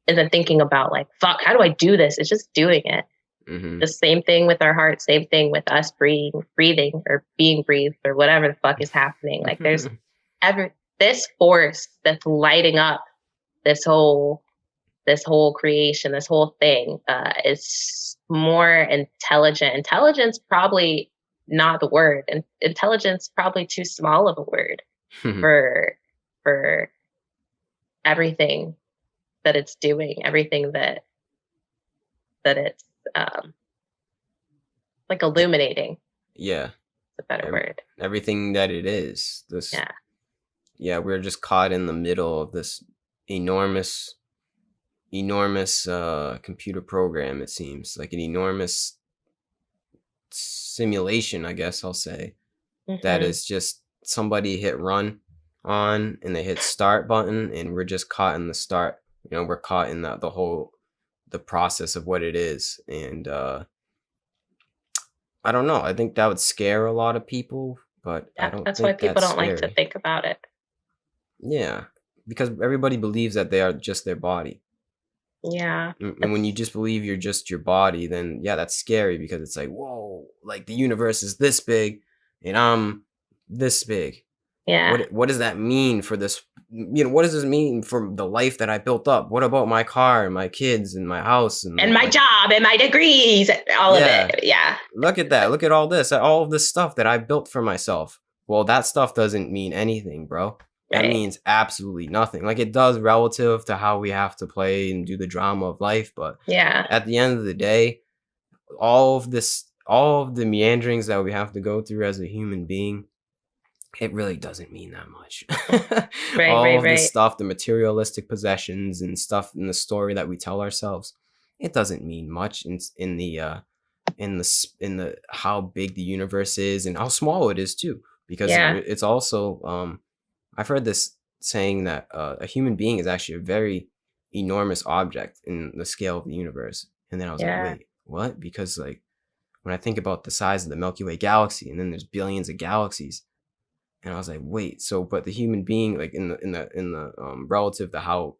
isn't thinking about like, fuck, how do I do this? It's just doing it. Hmm. The same thing with our heart, same thing with us breathing or being breathed or whatever the fuck is happening. Like there's ever this force that's lighting up this whole this whole creation, this whole thing is more intelligent. Intelligence probably not the word, and intelligence probably too small of a word for for everything that it's doing, everything that it's um, like illuminating. Yeah. Is a better Every, word. everything that it is. This Yeah. Yeah, we're just caught in the middle of this enormous, enormous computer program. It seems like an enormous simulation, I guess I'll say, that Mhm. is just somebody hit run on and they hit start button, and we're just caught in the start. We're caught in the whole the process of what it is, and I don't know. I think that would scare a lot of people, but I Yeah, don't that's why think people that's don't like to scary. think about it. Yeah, because everybody believes that they are just their body. Yeah. And when you just believe you're just your body, then yeah, that's scary because it's like, whoa, like the universe is this big and I'm this big. Yeah. What does that mean for this? What does this mean for the life that I built up? What about my car and my kids and my house and And like my my job and my degrees, all of yeah, it. Yeah. look at that. Look at all of this stuff that I built for myself. Well, that stuff doesn't mean anything, bro. That Right. means absolutely nothing. Like it does relative to how we have to play and do the drama of life, but Yeah. at the end of the day, all of the meanderings that we have to go through as a human being, it really doesn't mean that much. Right, All right, of this right. stuff, the materialistic possessions and stuff in the story that we tell ourselves, it doesn't mean much in the how big the universe is and how small it is too. Because Yeah. it's also I've heard this saying that a human being is actually a very enormous object in the scale of the universe. And then I was like, Yeah. wait, what? Because like when I think about the size of the Milky Way galaxy, and then there's billions of galaxies, and I was like, wait, so but the human being, like in the relative to how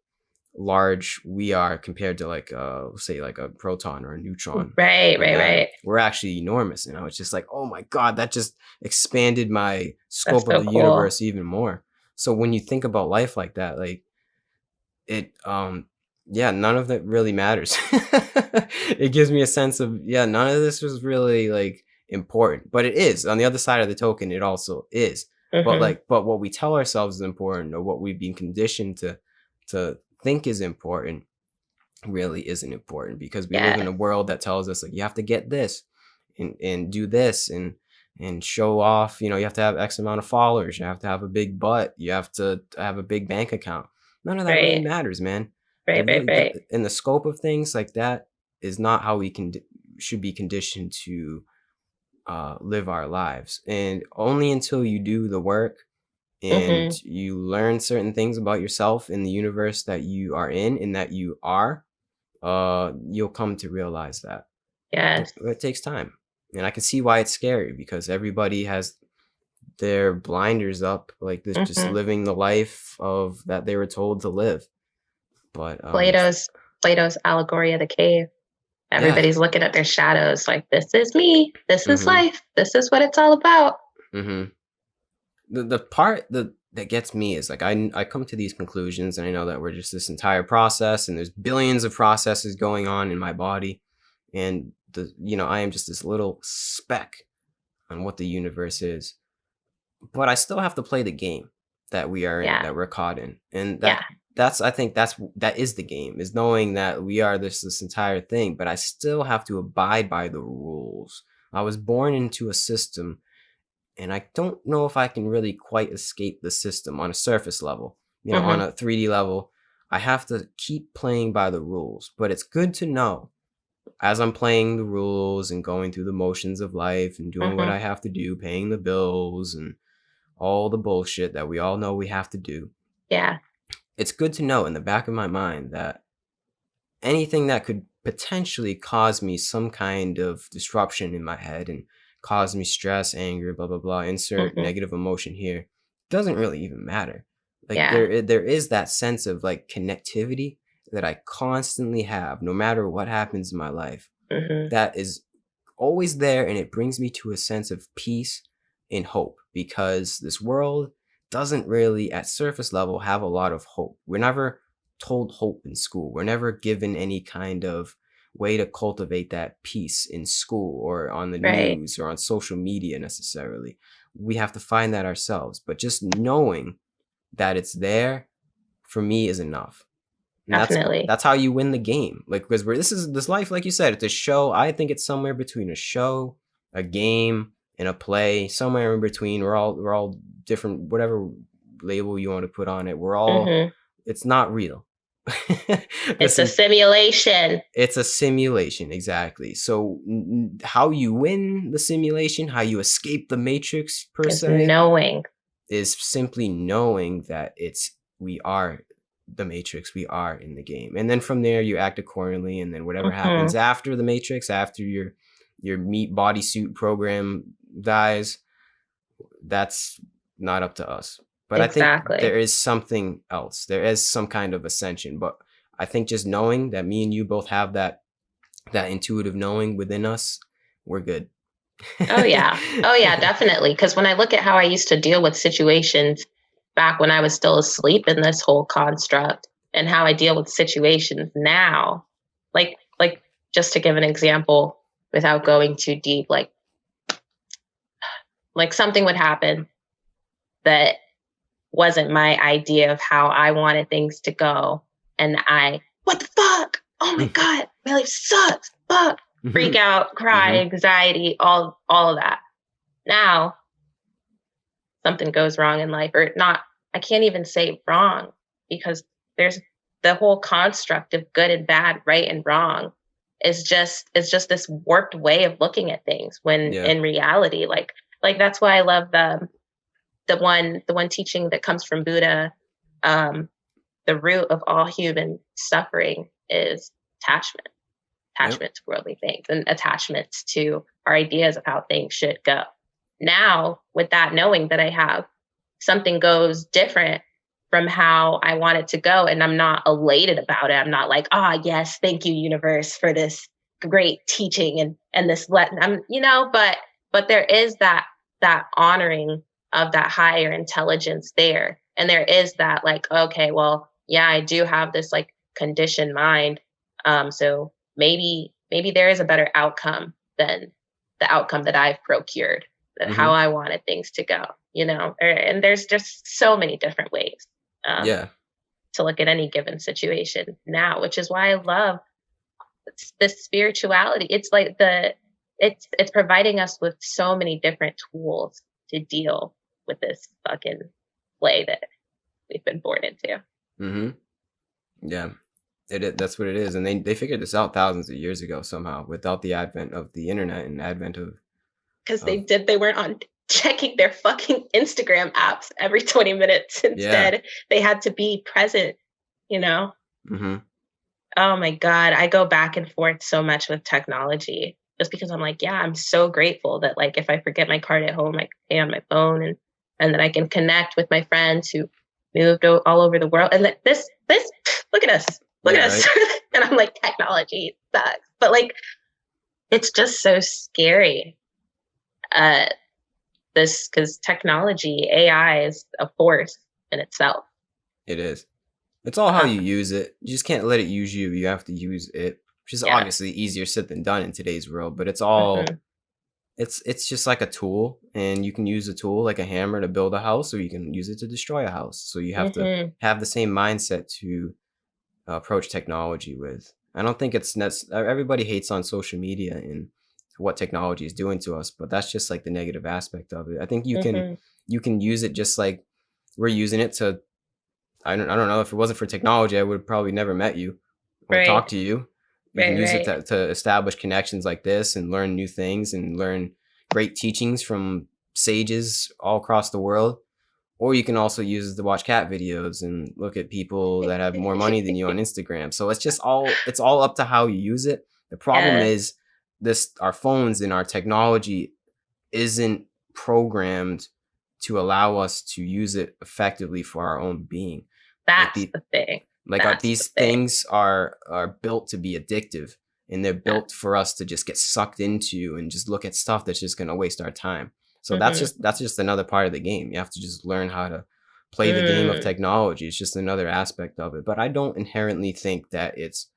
large we are compared to like say like a proton or a neutron Right, or an right, atom, right. we're actually enormous. And I was just like, oh my god, that just expanded my That's scope of so the cool. universe even more. So when you think about life like that, like it yeah, none of that really matters. It gives me a sense of, yeah, none of this was really like important, but it is. On the other side of the token, it also is. But Mhm. like, but what we tell ourselves is important, or what we've been conditioned to think is important, really isn't important, because we live in Yeah. a world that tells us like you have to get this and do this and show off. You have to have X amount of followers, you have to have a big butt, you have to have a big bank account. None of that really Right. matters, man. Right, It right, really right. in the scope of things like that is not how we should be conditioned to live our lives. And only until you do the work and Mhm. you learn certain things about yourself in the universe that you are in and that you are, you'll come to realize that. Yes. It takes time. And I can see why it's scary, because everybody has their blinders up, like this, just Mhm. living the life of that they were told to live. But Plato's Plato's allegory of the cave. yeah. Everybody's looking at their shadows like, "This is me. This is Mhm. life. This is what it's all about." Mhm. The part that gets me is like I come to these conclusions, and I know that we're just this entire process, and there's billions of processes going on in my body, and I am just this little speck on what the universe is. But I still have to play the game that we are in, Yeah. that we're caught in. And Yeah. that's I think that is the game, is knowing that we are this entire thing, but I still have to abide by the rules. I was born into a system, and I don't know if I can really quite escape the system on a surface level. On Mhm. a 3D level, I have to keep playing by the rules. But it's good to know, as I'm playing the rules and going through the motions of life and doing what Mhm. I have to do, paying the bills and all the bullshit that we all know we have to do. Yeah. It's good to know in the back of my mind that anything that could potentially cause me some kind of disruption in my head and cause me stress, anger, blah blah blah, insert Mhm. negative emotion here, doesn't really even matter. Like Yeah. there is that sense of like connectivity that I constantly have no matter what happens in my life, Mhm. that is always there, and it brings me to a sense of peace and hope, because this world doesn't really at surface level have a lot of hope. We're never told hope in school. We're never given any kind of way to cultivate that peace in school or on the Right. news or on social media necessarily. We have to find that ourselves, but just knowing that it's there for me is enough. And Definitely. that's how you win the game. Like, because this life, like you said, it's a show. I think it's somewhere between a show, a game, and a play. Somewhere in between. We're all different, whatever label you want to put on it. We're all, Mhm. it's not real. It's a Listen, simulation. it's a simulation, exactly. So how you win the simulation, how you escape the matrix per Is se, knowing. is simply knowing that we are the matrix, we are in the game. And then from there you act accordingly, and then whatever happens Mhm. after the matrix, after your meat bodysuit program dies, that's not up to us. But I think Exactly. there is something else. There is some kind of ascension. But I think just knowing that me and you both have that intuitive knowing within us, we're good. Oh yeah. Oh yeah, definitely. Because when I look at how I used to deal with situations back when I was still asleep in this whole construct, and how I deal with situations now, like just to give an example without going too deep, like something would happen that wasn't my idea of how I wanted things to go. And what the fuck? Oh my God, my life sucks. Fuck. Freak Mhm. out, cry, Mhm. anxiety, all of that. Now something goes wrong in life, or not, I can't even say wrong, because there's the whole construct of good and bad, right and wrong is just this warped way of looking at things, when Yeah. in reality, like that's why I love the one teaching that comes from Buddha. um the root of all human suffering is attachment, Yep. attachment to worldly things, and attachments to our ideas of how things should go. Now, with that knowing that I have, something goes different from how I want it to go, and I'm not elated about it. I'm not like, ah, yes, thank you, universe, for this great teaching and this I'm, but there is that honoring of that higher intelligence there. And there is that, like, okay, well, yeah, I do have this like conditioned mind. So maybe there is a better outcome than the outcome that I've procured, that how Mhm. I wanted things to go, and there's just so many different ways um, Yeah. to look at any given situation now, which is why I love this spirituality. It's like it's providing us with so many different tools to deal with this fucking play that we've been born into. Mhm. Yeah. That's what it is. And they figured this out thousands of years ago somehow, without the advent of the internet and advent Because of they weren't on checking their fucking Instagram apps every 20 minutes. yeah. Instead, they had to be present, you know? Mhm. Oh my God. I go back and forth so much with technology, just because I'm like, yeah, I'm so grateful that, like, if I forget my card at home, I can pay on my phone, and that I can connect with my friends who moved all over the world. And that this look at us. Look Yeah, at us. right? And I'm like, technology sucks. But like, it's just so scary. Uh this, because technology, AI, is a force in itself. It is. It's all how Uh, you use it. You just can't let it use you. You have to use it, which is yeah. obviously easier said than done in today's world, but it's all Hmm. it's just like a tool, and you can use a tool like a hammer to build a house, or you can use it to destroy a house. So you have to Hmm. have the same mindset to approach technology with. I don't think everybody hates on social media and what technology is doing to us, but that's just like the negative aspect of it. I think Hmm. you can use it just like we're using it to. I don't know, if it wasn't for technology, I would have probably never met you or Right. talked to you. You can Right. use it Right. to establish connections like this and learn new things and learn great teachings from sages all across the world. Or you can also use it to watch cat videos and look at people that have more money than you on Instagram. So it's all up to how you use it. The problem Yeah. is this our phones and our technology isn't programmed to allow us to use it effectively for our own being. Like That's the the thing. That's the these thing. things are built to be addictive, and they're Yeah. built for us to just get sucked into and just look at stuff that's just going to waste our time. So Hmm. that's just another part of the game. You have to just learn how to play the game of Mm. technology. It's just another aspect of it. But I don't inherently think that it's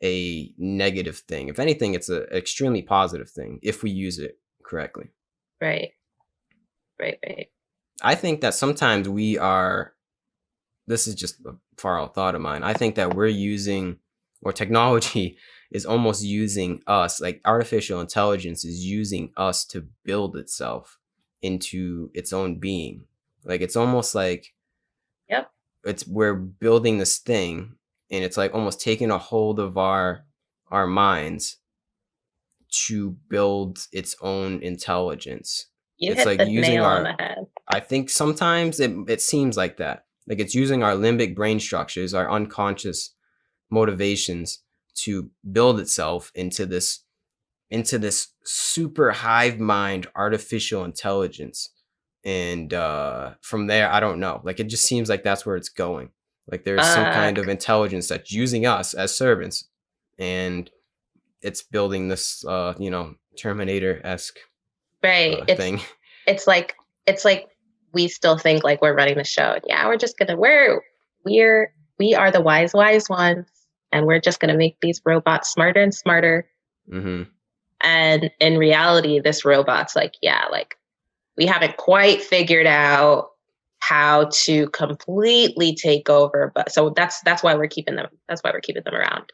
a negative thing. If anything, it's an extremely positive thing if we use it correctly. Right. Right. Right. I think that sometimes we are, this is just a far out thought of mine. I think that we're using, or technology is almost using us, like artificial intelligence is using us to build itself into its own being. Like it's almost like Yep. We're building this thing, and it's like almost taking a hold of our minds to build its own intelligence. You It's hit like the using nail on our, the head. I think sometimes it seems like that. Like it's using our limbic brain structures, our unconscious motivations to build itself into this super hive mind artificial intelligence. And from there, I don't know. Like it just seems like that's where it's going. Like there's some kind of Fuck. intelligence that's using us as servants, and it's building this Terminator-esque Right. thing. It's like it's like we still think like we're running the show. Yeah, we're just gonna we are the wise ones, and we're just gonna make these robots smarter and smarter. Hmm. And in reality, this robot's like, yeah, like we haven't quite figured out how to completely take over. But so that's why we're keeping them. That's why we're keeping them around.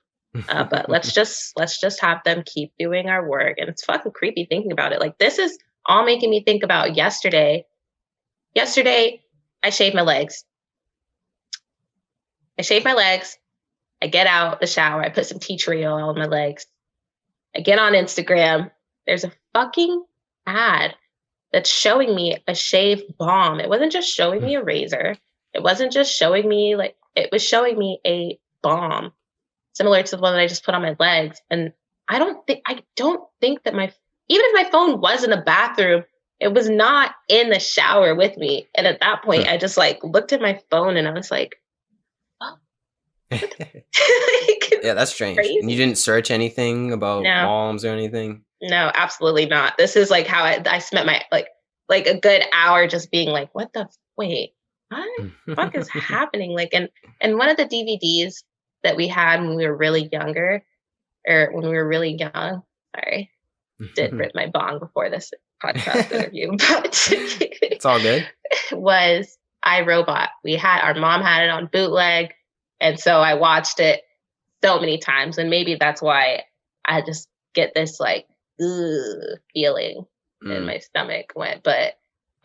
But let's just have them keep doing our work. And it's fucking creepy thinking about it. Like this is all making me think about yesterday. Yesterday, I shaved my legs. I shaved my legs. I get out the shower. I put some tea tree oil on my legs. I get on Instagram. There's a fucking ad that's showing me a shave balm. It wasn't just showing me a razor. It wasn't just showing me like it was showing me a balm similar to the one that I just put on my legs. And I don't think that my even if my phone was in the bathroom, it was not in the shower with me. And at that point, I just like looked at my phone and I was like, oh, Yeah, that's strange. And you crazy. didn't search anything about No, bombs or anything? no, absolutely not. This is like how I spent my like a good hour just being like, what the wait, what fuck is happening? Like and one of the DVDs that we had when we were really younger, or when we were really young, sorry, did rip my bong before this podcast interview, but It's all good. was iRobot. We had our mom had it on bootleg, and so I watched it so many times, and maybe that's why I just get this like feeling in Mm. my stomach. But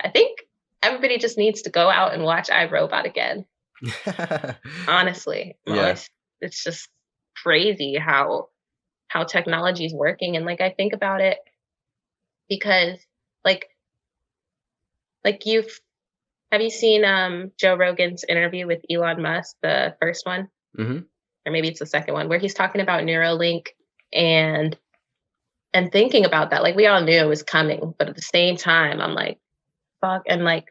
I think everybody just needs to go out and watch iRobot again. Honestly, well, Yeah. it's just crazy how technology is working, and like I think about it because like you've have you seen Joe Rogan's interview with Elon Musk, the first one, Hmm. or maybe it's the second one, where he's talking about Neuralink and thinking about that. Like we all knew it was coming, but at the same time, I'm like, fuck, and like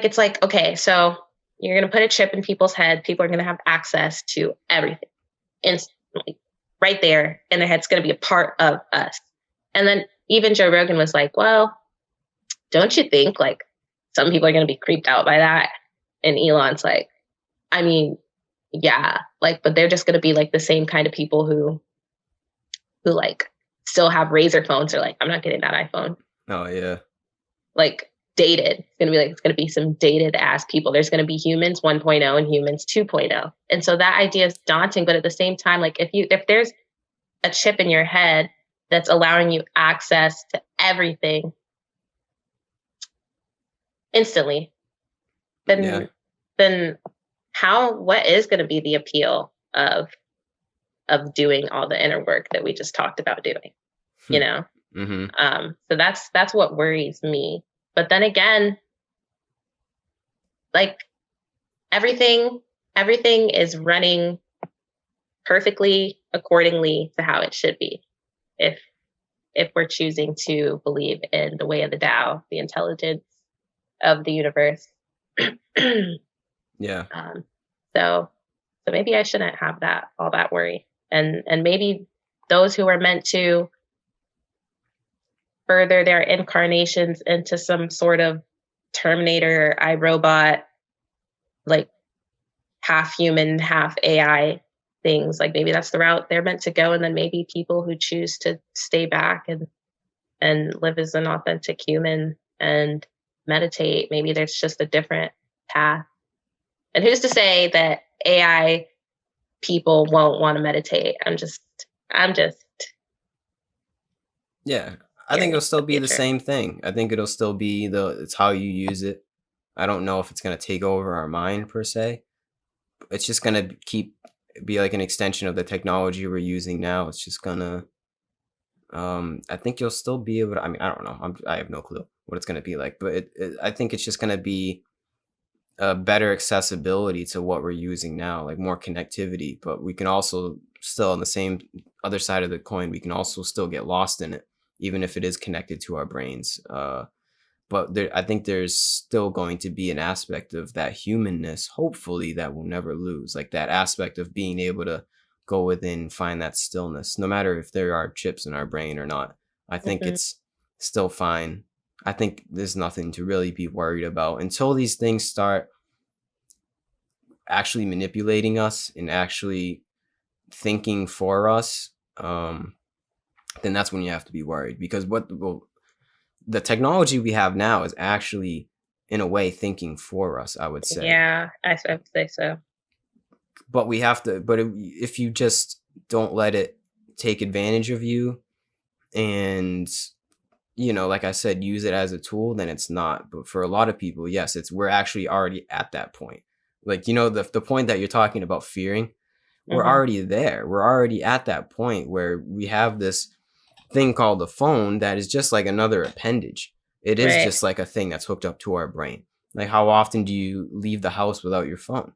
it's like, okay, so you're gonna put a chip in people's head, people are gonna have access to everything instantly, right there, and their head's gonna be a part of us. And then even Joe Rogan was like, well, don't you think like some people are gonna be creeped out by that? And Elon's like, I mean, yeah, like, but they're just gonna be like the same kind of people who like still have razor phones. Are like, I'm not getting that iPhone. Oh yeah. Like dated. It's gonna be some dated ass people. There's gonna be humans 1.0 and humans 2.0. And so that idea is daunting, but at the same time, like if there's a chip in your head that's allowing you access to everything instantly, Yeah. then what is going to be the appeal of doing all the inner work that we just talked about doing, you know? Hmm. So that's what worries me. But then again, like everything everything is running perfectly accordingly to how it should be, if we're choosing to believe in the way of the Tao, the intelligence of the universe. Yeah. um, so maybe I shouldn't have all that worry, and maybe those who are meant to further their incarnations into some sort of Terminator, iRobot, like half human, half AI things. Like maybe that's the route they're meant to go, and then maybe people who choose to stay back and live as an authentic human and meditate, maybe there's just a different path. And who's to say that AI people won't want to meditate? I'm just Yeah. I think hearing it'll into still the be the future. same thing. I think it'll still be it's how you use it. I don't know if it's going to take over our mind per se. It's just going to be like an extension of the technology we're using now. It's just going to, I think you'll still be able to, I mean, I don't know. I have no clue what it's going to be like, but I think it's just going to be a better accessibility to what we're using now, like more connectivity, but we can also still on the same other side of the coin, we can also still get lost in it, even if it is connected to our brains. But I think there's still going to be an aspect of that humanness, hopefully, that we'll never lose. Like that aspect of being able to go within, find that stillness, no matter if there are chips in our brain or not. I think Hmm. it's still fine. I think there's nothing to really be worried about until these things start actually manipulating us and actually thinking for us. Then that's when you have to be worried, because the technology we have now is actually in a way thinking for us, I would say. Yeah, I would say so. But we have to, but if you just don't let it take advantage of you and, like I said, use it as a tool, then it's not. But for a lot of people, yes, we're actually already at that point. Like, the point that you're talking about fearing, we're Hmm. already there. We're already at that point where we have this thing called the phone that is just like another appendage. It is Right. just like a thing that's hooked up to our brain. Like, how often do you leave the house without your phone?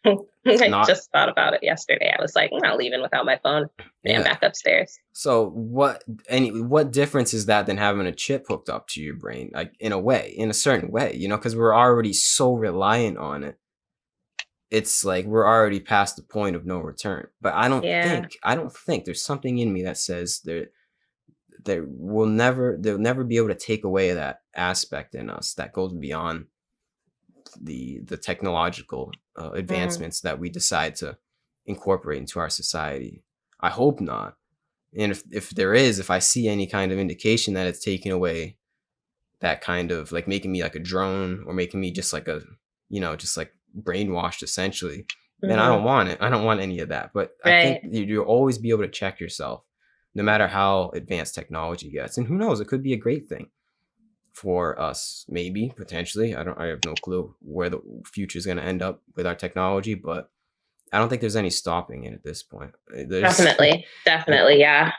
I Not, just thought about it yesterday. I was like, I'm not leaving without my phone. And yeah. back upstairs. So what difference is that than having a chip hooked up to your brain? Like, in a certain way, because we're already so reliant on it. It's like we're already past the point of no return. But Yeah. I don't think there's something in me that says they'll never be able to take away that aspect in us that goes beyond the technological Mm. advancements that we decide to incorporate into our society. I hope not. And if there is, if I see any kind of indication that it's taking away that kind of, like, making me like a drone, or making me just like just like brainwashed essentially, then I Hmm. don't want it. I don't want any of that. But I think Right. you'll always be able to check yourself, no matter how advanced technology gets. And who knows, it could be a great thing for us, maybe, potentially. I have no clue where the future is going to end up with our technology, but I don't think there's any stopping it at this point. There's Definitely. it, Definitely. Yeah.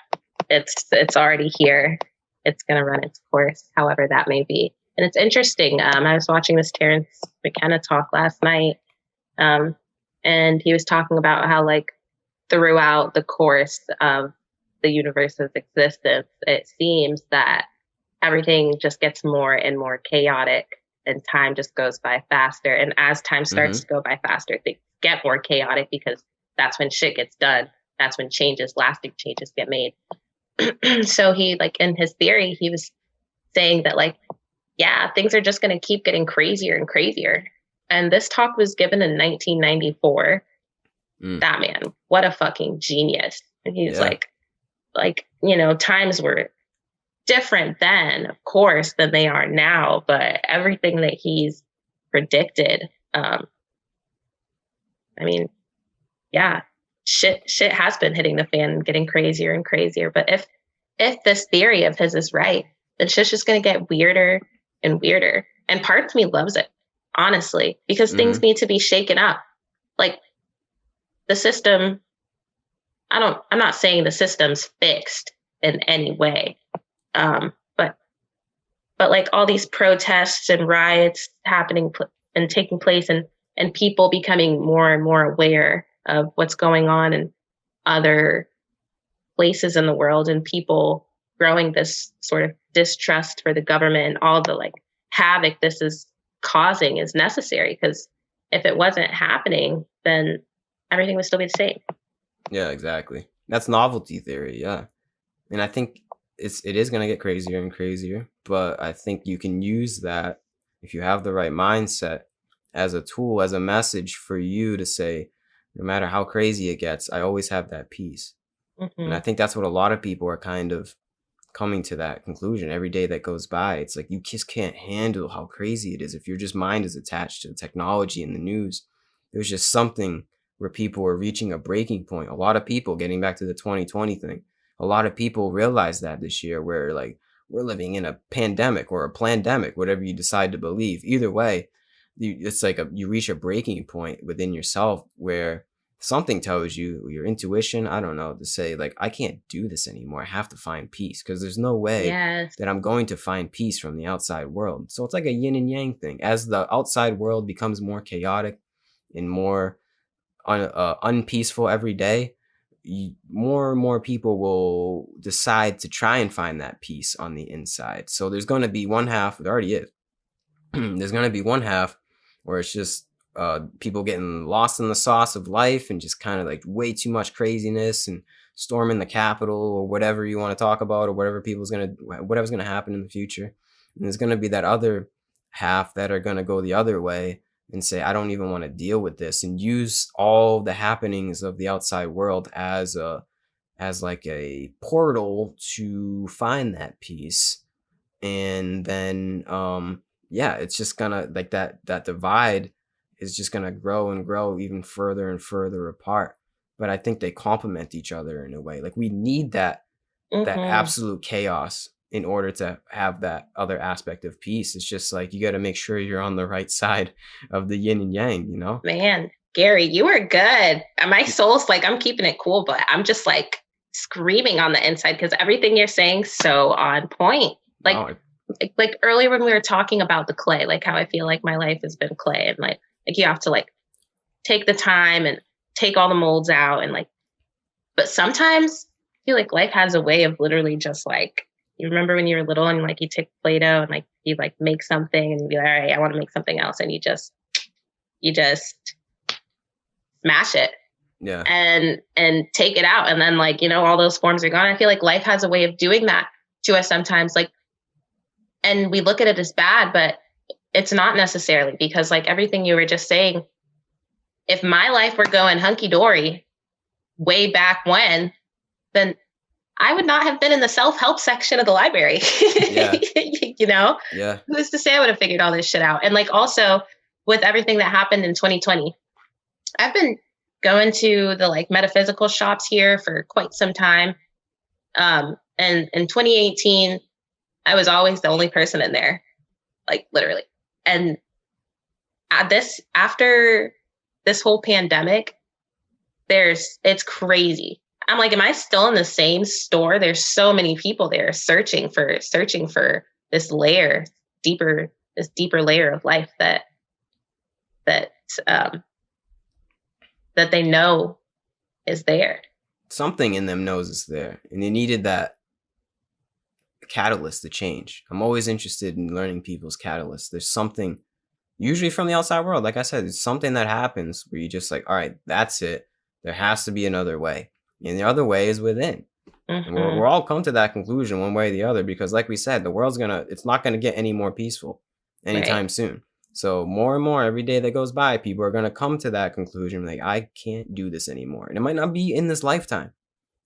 It's already here. It's gonna run its course, however that may be. And it's interesting. I was watching this Terrence McKenna talk last night, um, and he was talking about how, like, throughout the course of the universe's existence, it seems that everything just gets more and more chaotic, and time just goes by faster. And as time starts hmm to go by faster, things get more chaotic because that's when shit gets done. That's when lasting changes get made. So he, like, in his theory, he was saying that, like, yeah, things are just going to keep getting crazier and crazier. And this talk was given in 1994. mm, That man, what a fucking genius. And he was yeah, like, times were different then, of course, than they are now, but everything that he's predicted, I mean, yeah, shit has been hitting the fan and getting crazier and crazier. But if this theory of his is right, then shit's just gonna get weirder and weirder. And part of me loves it, honestly, because things hmm need to be shaken up. Like, the system, I'm not saying the system's fixed in any way. But like, all these protests and riots happening and taking place, and people becoming more and more aware of what's going on in other places in the world, and people growing this sort of distrust for the government, and all the, like, havoc this is causing is necessary, because if it wasn't happening, then everything would still be the same. yeah, exactly. That's novelty theory, yeah. And I think it is gonna get crazier and crazier, but I think you can use that, if you have the right mindset, as a tool, as a message for you to say, no matter how crazy it gets, I always have that peace. And I Hmm. think that's what a lot of people are kind of coming to that conclusion every day that goes by. It's like you just can't handle how crazy it is. If your just mind is attached to technology and the news, there's just something where people are reaching a breaking point. A lot of people, getting back to the 2020 thing, a lot of people realized that this year, where like we're living in a pandemic or a plandemic, whatever you decide to believe. Either way, it's like you reach a breaking point within yourself where something tells you, your intuition, I don't know, to say like, I can't do this anymore. I have to find peace, because there's no way Yes. that I'm going to find peace from the outside world. So it's like a yin and yang thing. As the outside world becomes more chaotic and more unpeaceful every day, more and more people will decide to try and find that peace on the inside. So there's going to be one half, it already is, there's going to be one half where it's just people getting lost in the sauce of life and just kind of like way too much craziness and storming the Capitol or whatever you want to talk about, or whatever's going to happen in the future. And there's going to be that other half that are going to go the other way and say, I don't even want to deal with this, and use all the happenings of the outside world as like a portal to find that peace. And then yeah, it's just gonna, like, that divide is just gonna grow and grow even further and further apart. But I think they complement each other in a way. Like, we need that Hmm. absolute chaos in order to have that other aspect of peace. It's just like, you got to make sure you're on the right side of the yin and yang, you know? Man, Gary, you were good. My soul's like, I'm keeping it cool, but I'm just like screaming on the inside because everything you're saying so on point. Like, No, like earlier when we were talking about the clay, like how I feel like my life has been clay, and like you have to like take the time and take all the molds out, and like, but sometimes I feel like life has a way of literally just like, you remember when you were little and like you take Play-Doh and like you like make something and be like, all right, I want to make something else, and you just smash it yeah. and take it out, and then like, you know, all those forms are gone. I feel like life has a way of doing that to us sometimes, like, and we look at it as bad, but it's not necessarily, because like everything you were just saying, if my life were going hunky-dory way back when, then I would not have been in the self-help section of the library. Yeah. You know, Yeah. who's to say I would have figured all this shit out? And like, also with everything that happened in 2020, I've been going to the like metaphysical shops here for quite some time. And in 2018, I was always the only person in there, like literally. And after this whole pandemic, it's crazy. I'm like, am I still in the same store? There's so many people there searching for this deeper layer of life that um, that they know is there. Something in them knows it's there, and they needed that catalyst to change. I'm always interested in learning people's catalysts. There's something, usually from the outside world, like I said, it's something that happens where you just like, all right, that's it. There has to be another way. And the other way is within. And Mm-hmm. we're all come to that conclusion one way or the other, because like we said, the world's it's not gonna get any more peaceful Right. anytime soon. So more and more every day that goes by, people are gonna come to that conclusion, like, I can't do this anymore. And it might not be in this lifetime.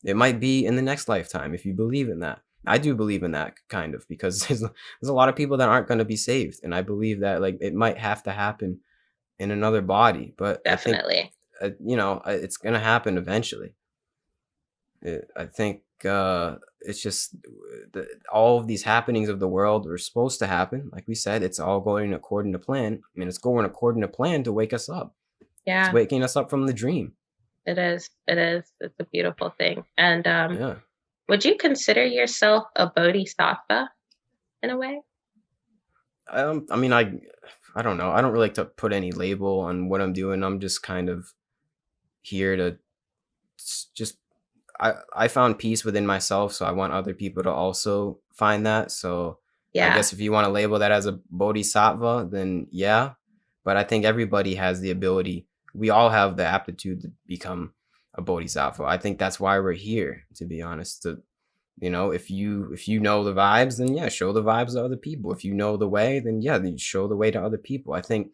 It might be in the next lifetime, if you believe in that. I do believe in that, kind of, because there's a lot of people that aren't gonna be saved. And I believe that, like, it might have to happen in another body. But I think Definitely. it's gonna happen eventually. I think it's just all of these happenings of the world are supposed to happen. Like we said, it's all going according to plan. I mean, it's going according to plan to wake us up. It's Yeah, waking us up from the dream. it is. It is. It's a beautiful thing. And Yeah. would you consider yourself a bodhisattva in a way? I mean, I don't know. I don't really like to put any label on what I'm doing. I'm just kind of here to just I found peace within myself, so I want other people to also find that. So I Yeah, guess if you want to label that as a bodhisattva, then yeah. But I think everybody has the ability. We all have the aptitude to become a bodhisattva. I think that's why we're here, to be honest. To, if you know the vibes, then yeah, show the vibes to other people. If you know the way, then yeah, then show the way to other people. I think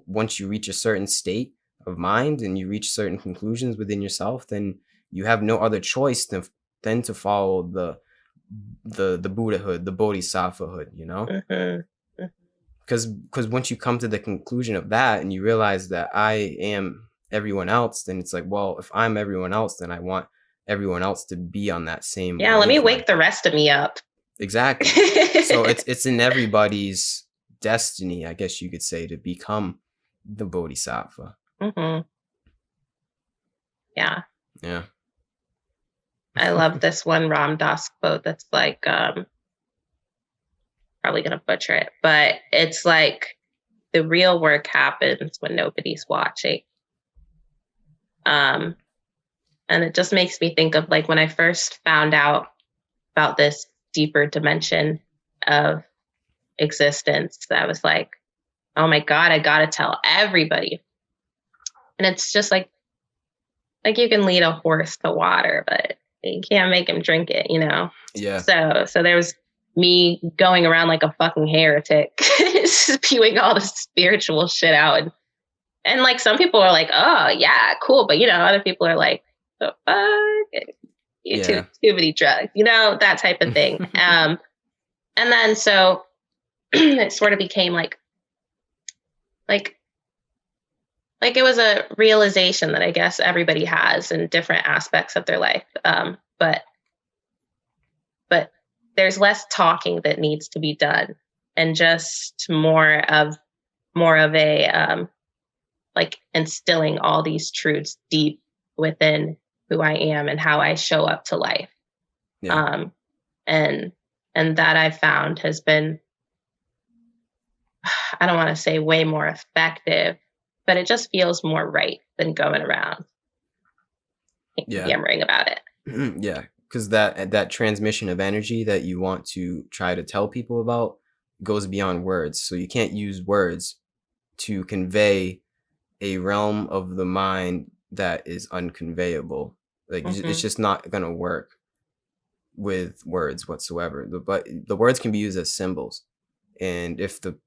once you reach a certain state of mind and you reach certain conclusions within yourself, then you have no other choice than to follow the Buddhahood, the bodhisattvahood, you know? hmm, Because once you come to the conclusion of that and you realize that I am everyone else, then it's like, well, if I'm everyone else, then I want everyone else to be on that same yeah. Let me wavelength. wake the rest of me up. Exactly. So it's in everybody's destiny, I guess you could say, to become the bodhisattva. Hmm. Yeah. Yeah. I love this one Ram Dass quote that's like, probably gonna butcher it, but it's like the real work happens when nobody's watching. Um, and it just makes me think of like when I first found out about this deeper dimension of existence, I was like, oh my God, I gotta tell everybody. And it's just like you can lead a horse to water, but you can't make him drink it, you know? Yeah. So there was me going around like a fucking heretic, spewing all this spiritual shit out. And like some people are like, oh yeah, cool. But you know, other people are like, the fuck? You Yeah. too many drugs, you know, that type of thing. And then so it sort of became like like it was a realization that I guess everybody has in different aspects of their life. But there's less talking that needs to be done, and just more of a like instilling all these truths deep within who I am and how I show up to life. Yeah. And that I found has been, I don't want to say way more effective, but it just feels more right than going around Yeah. yammering about it. Yeah. Because that transmission of energy that you want to try to tell people about goes beyond words. So you can't use words to convey a realm of the mind that is unconveyable. Like it's just not gonna work with words whatsoever. But the words can be used as symbols, and if the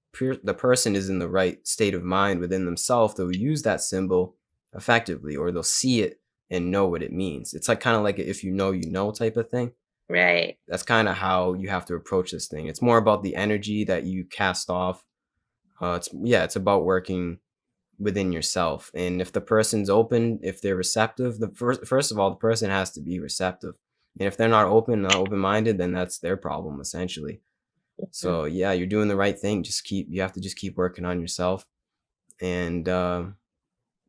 person is in the right state of mind within themselves, they'll use that symbol effectively, or they'll see it and know what it means. It's like kind of like if you know type of thing. Right. That's kind of how you have to approach this thing. It's more about the energy that you cast off. It's about working within yourself, and if the person's open, if they're receptive, first of all, the person has to be receptive, and if they're not open-minded, then that's their problem essentially. So yeah, you're doing the right thing. You have to just keep working on yourself. And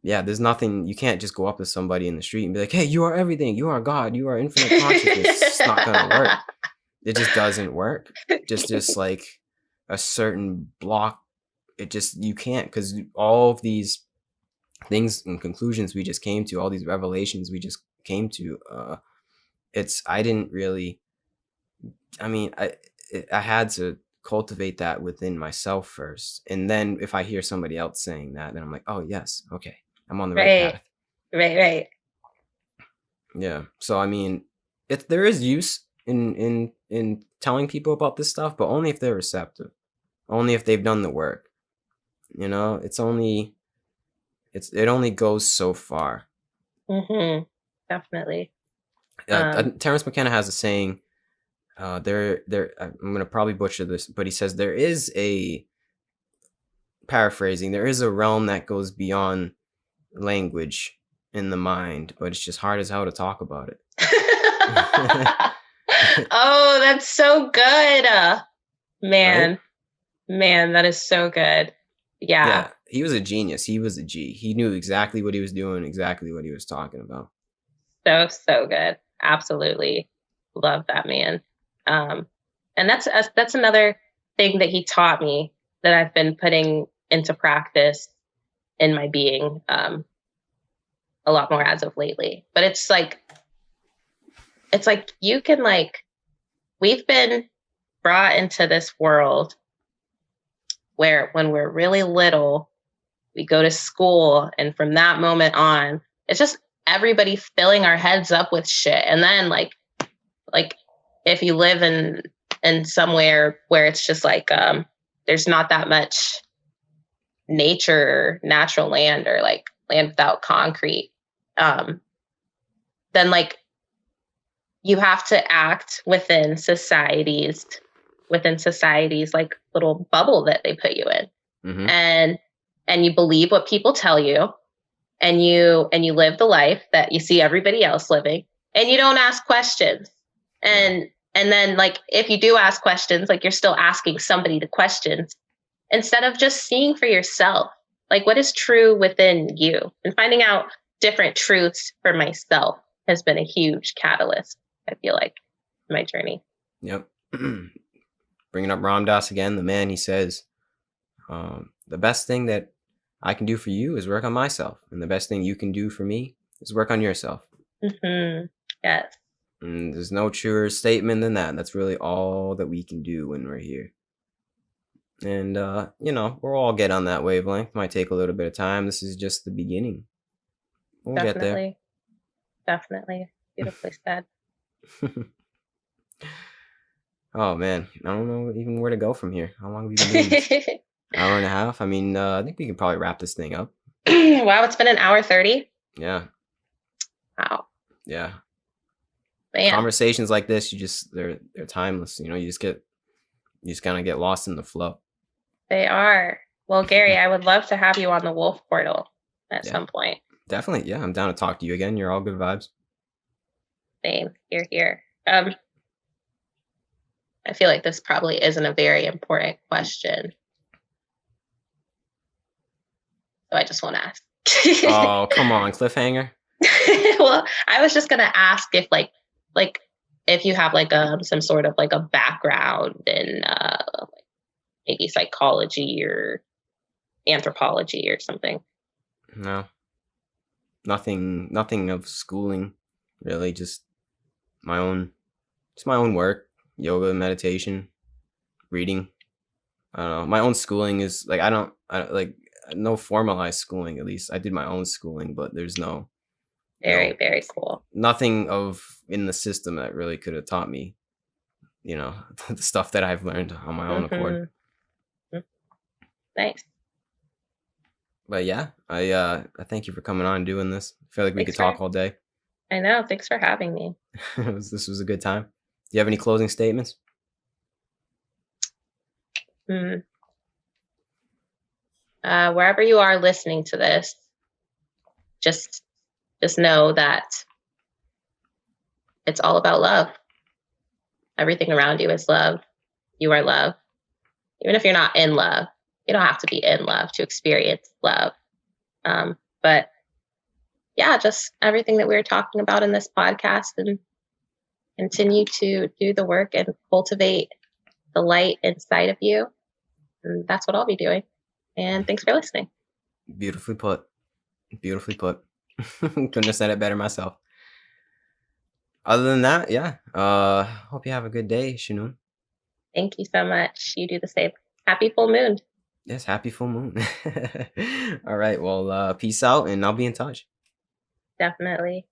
yeah, there's nothing, you can't just go up to somebody in the street and be like, hey, you are everything, you are God, you are infinite consciousness. It's not gonna work. It just doesn't work. Just like a certain block, you can't, because all of these things and conclusions we just came to, all these revelations we just came to, I didn't really, I mean, I had to cultivate that within myself first, and then if I hear somebody else saying that, then I'm like, oh yes, okay, I'm on the right path. Right. Yeah. So I mean, there is use in telling people about this stuff, but only if they're receptive, only if they've done the work. You know, it only goes so far. Definitely. Terrence McKenna has a saying. I'm gonna probably butcher this, but he says there is a paraphrasing. There is a realm that goes beyond language in the mind, but it's just hard as hell to talk about it. Oh, that's so good, man. Right? Man, that is so good. Yeah. He was a genius. He was a G. He knew exactly what he was doing, exactly what he was talking about. So good. Absolutely love that man. And that's another thing that he taught me that I've been putting into practice in my being a lot more as of lately. But it's like you can we've been brought into this world where when we're really little, we go to school, and from that moment on, it's just everybody filling our heads up with shit. And then like if you live in somewhere where it's just like there's not that much nature, natural land, or like land without concrete, then like you have to act within societies like little bubble that they put you in. And you believe what people tell you, and you live the life that you see everybody else living, and you don't ask questions. And And then, like, if you do ask questions, like, you're still asking somebody the questions instead of just seeing for yourself, like, what is true within you, and finding out different truths for myself has been a huge catalyst, I feel like, in my journey. Yep. Bringing up Ram Dass again, the man, he says, the best thing that I can do for you is work on myself. And the best thing you can do for me is work on yourself. Yes. And there's no truer statement than that. That's really all that we can do when we're here. And, we'll all get on that wavelength. Might take a little bit of time. This is just the beginning. We'll get there. Definitely. Beautifully said. Oh, man. I don't know even where to go from here. How long have we been doing this? Hour and a half? I mean, I think we can probably wrap this thing up. Wow, it's been an hour 30? Yeah. Wow. Yeah. Man. Conversations like this, they're timeless. You just kind of get lost in the flow. They are. Well, Gary, I would love to have you on the Wolf Portal at some point. Definitely. Yeah, I'm down to talk to you again. You're all good vibes. Same. Here. I feel like this probably isn't a very important question, so I just won't ask. Oh, come on, cliffhanger. Well, I was just gonna ask if like if you have like some sort of like a background in maybe psychology or anthropology or something. No. Nothing of schooling, really. Just my own work, yoga, meditation, reading. I don't know. My own schooling is like I don't like no formalized schooling. At least I did my own schooling, but there's no very cool. Nothing of in the system that really could have taught me, the stuff that I've learned on my own accord. Nice. But yeah, I thank you for coming on and doing this. I feel like we could talk all day. I know. Thanks for having me. This was a good time. Do you have any closing statements? Wherever you are listening to this, just know that it's all about love. Everything around you is love. You are love. Even if you're not in love, you don't have to be in love to experience love. But yeah, just everything that we were talking about in this podcast, and continue to do the work and cultivate the light inside of you. And that's what I'll be doing. And thanks for listening. Beautifully put. Couldn't have said it better myself. Other than that, yeah. Hope you have a good day, Shanoon. Thank you so much. You do the same. Happy full moon. Yes, happy full moon. All right. Well, peace out, and I'll be in touch. Definitely.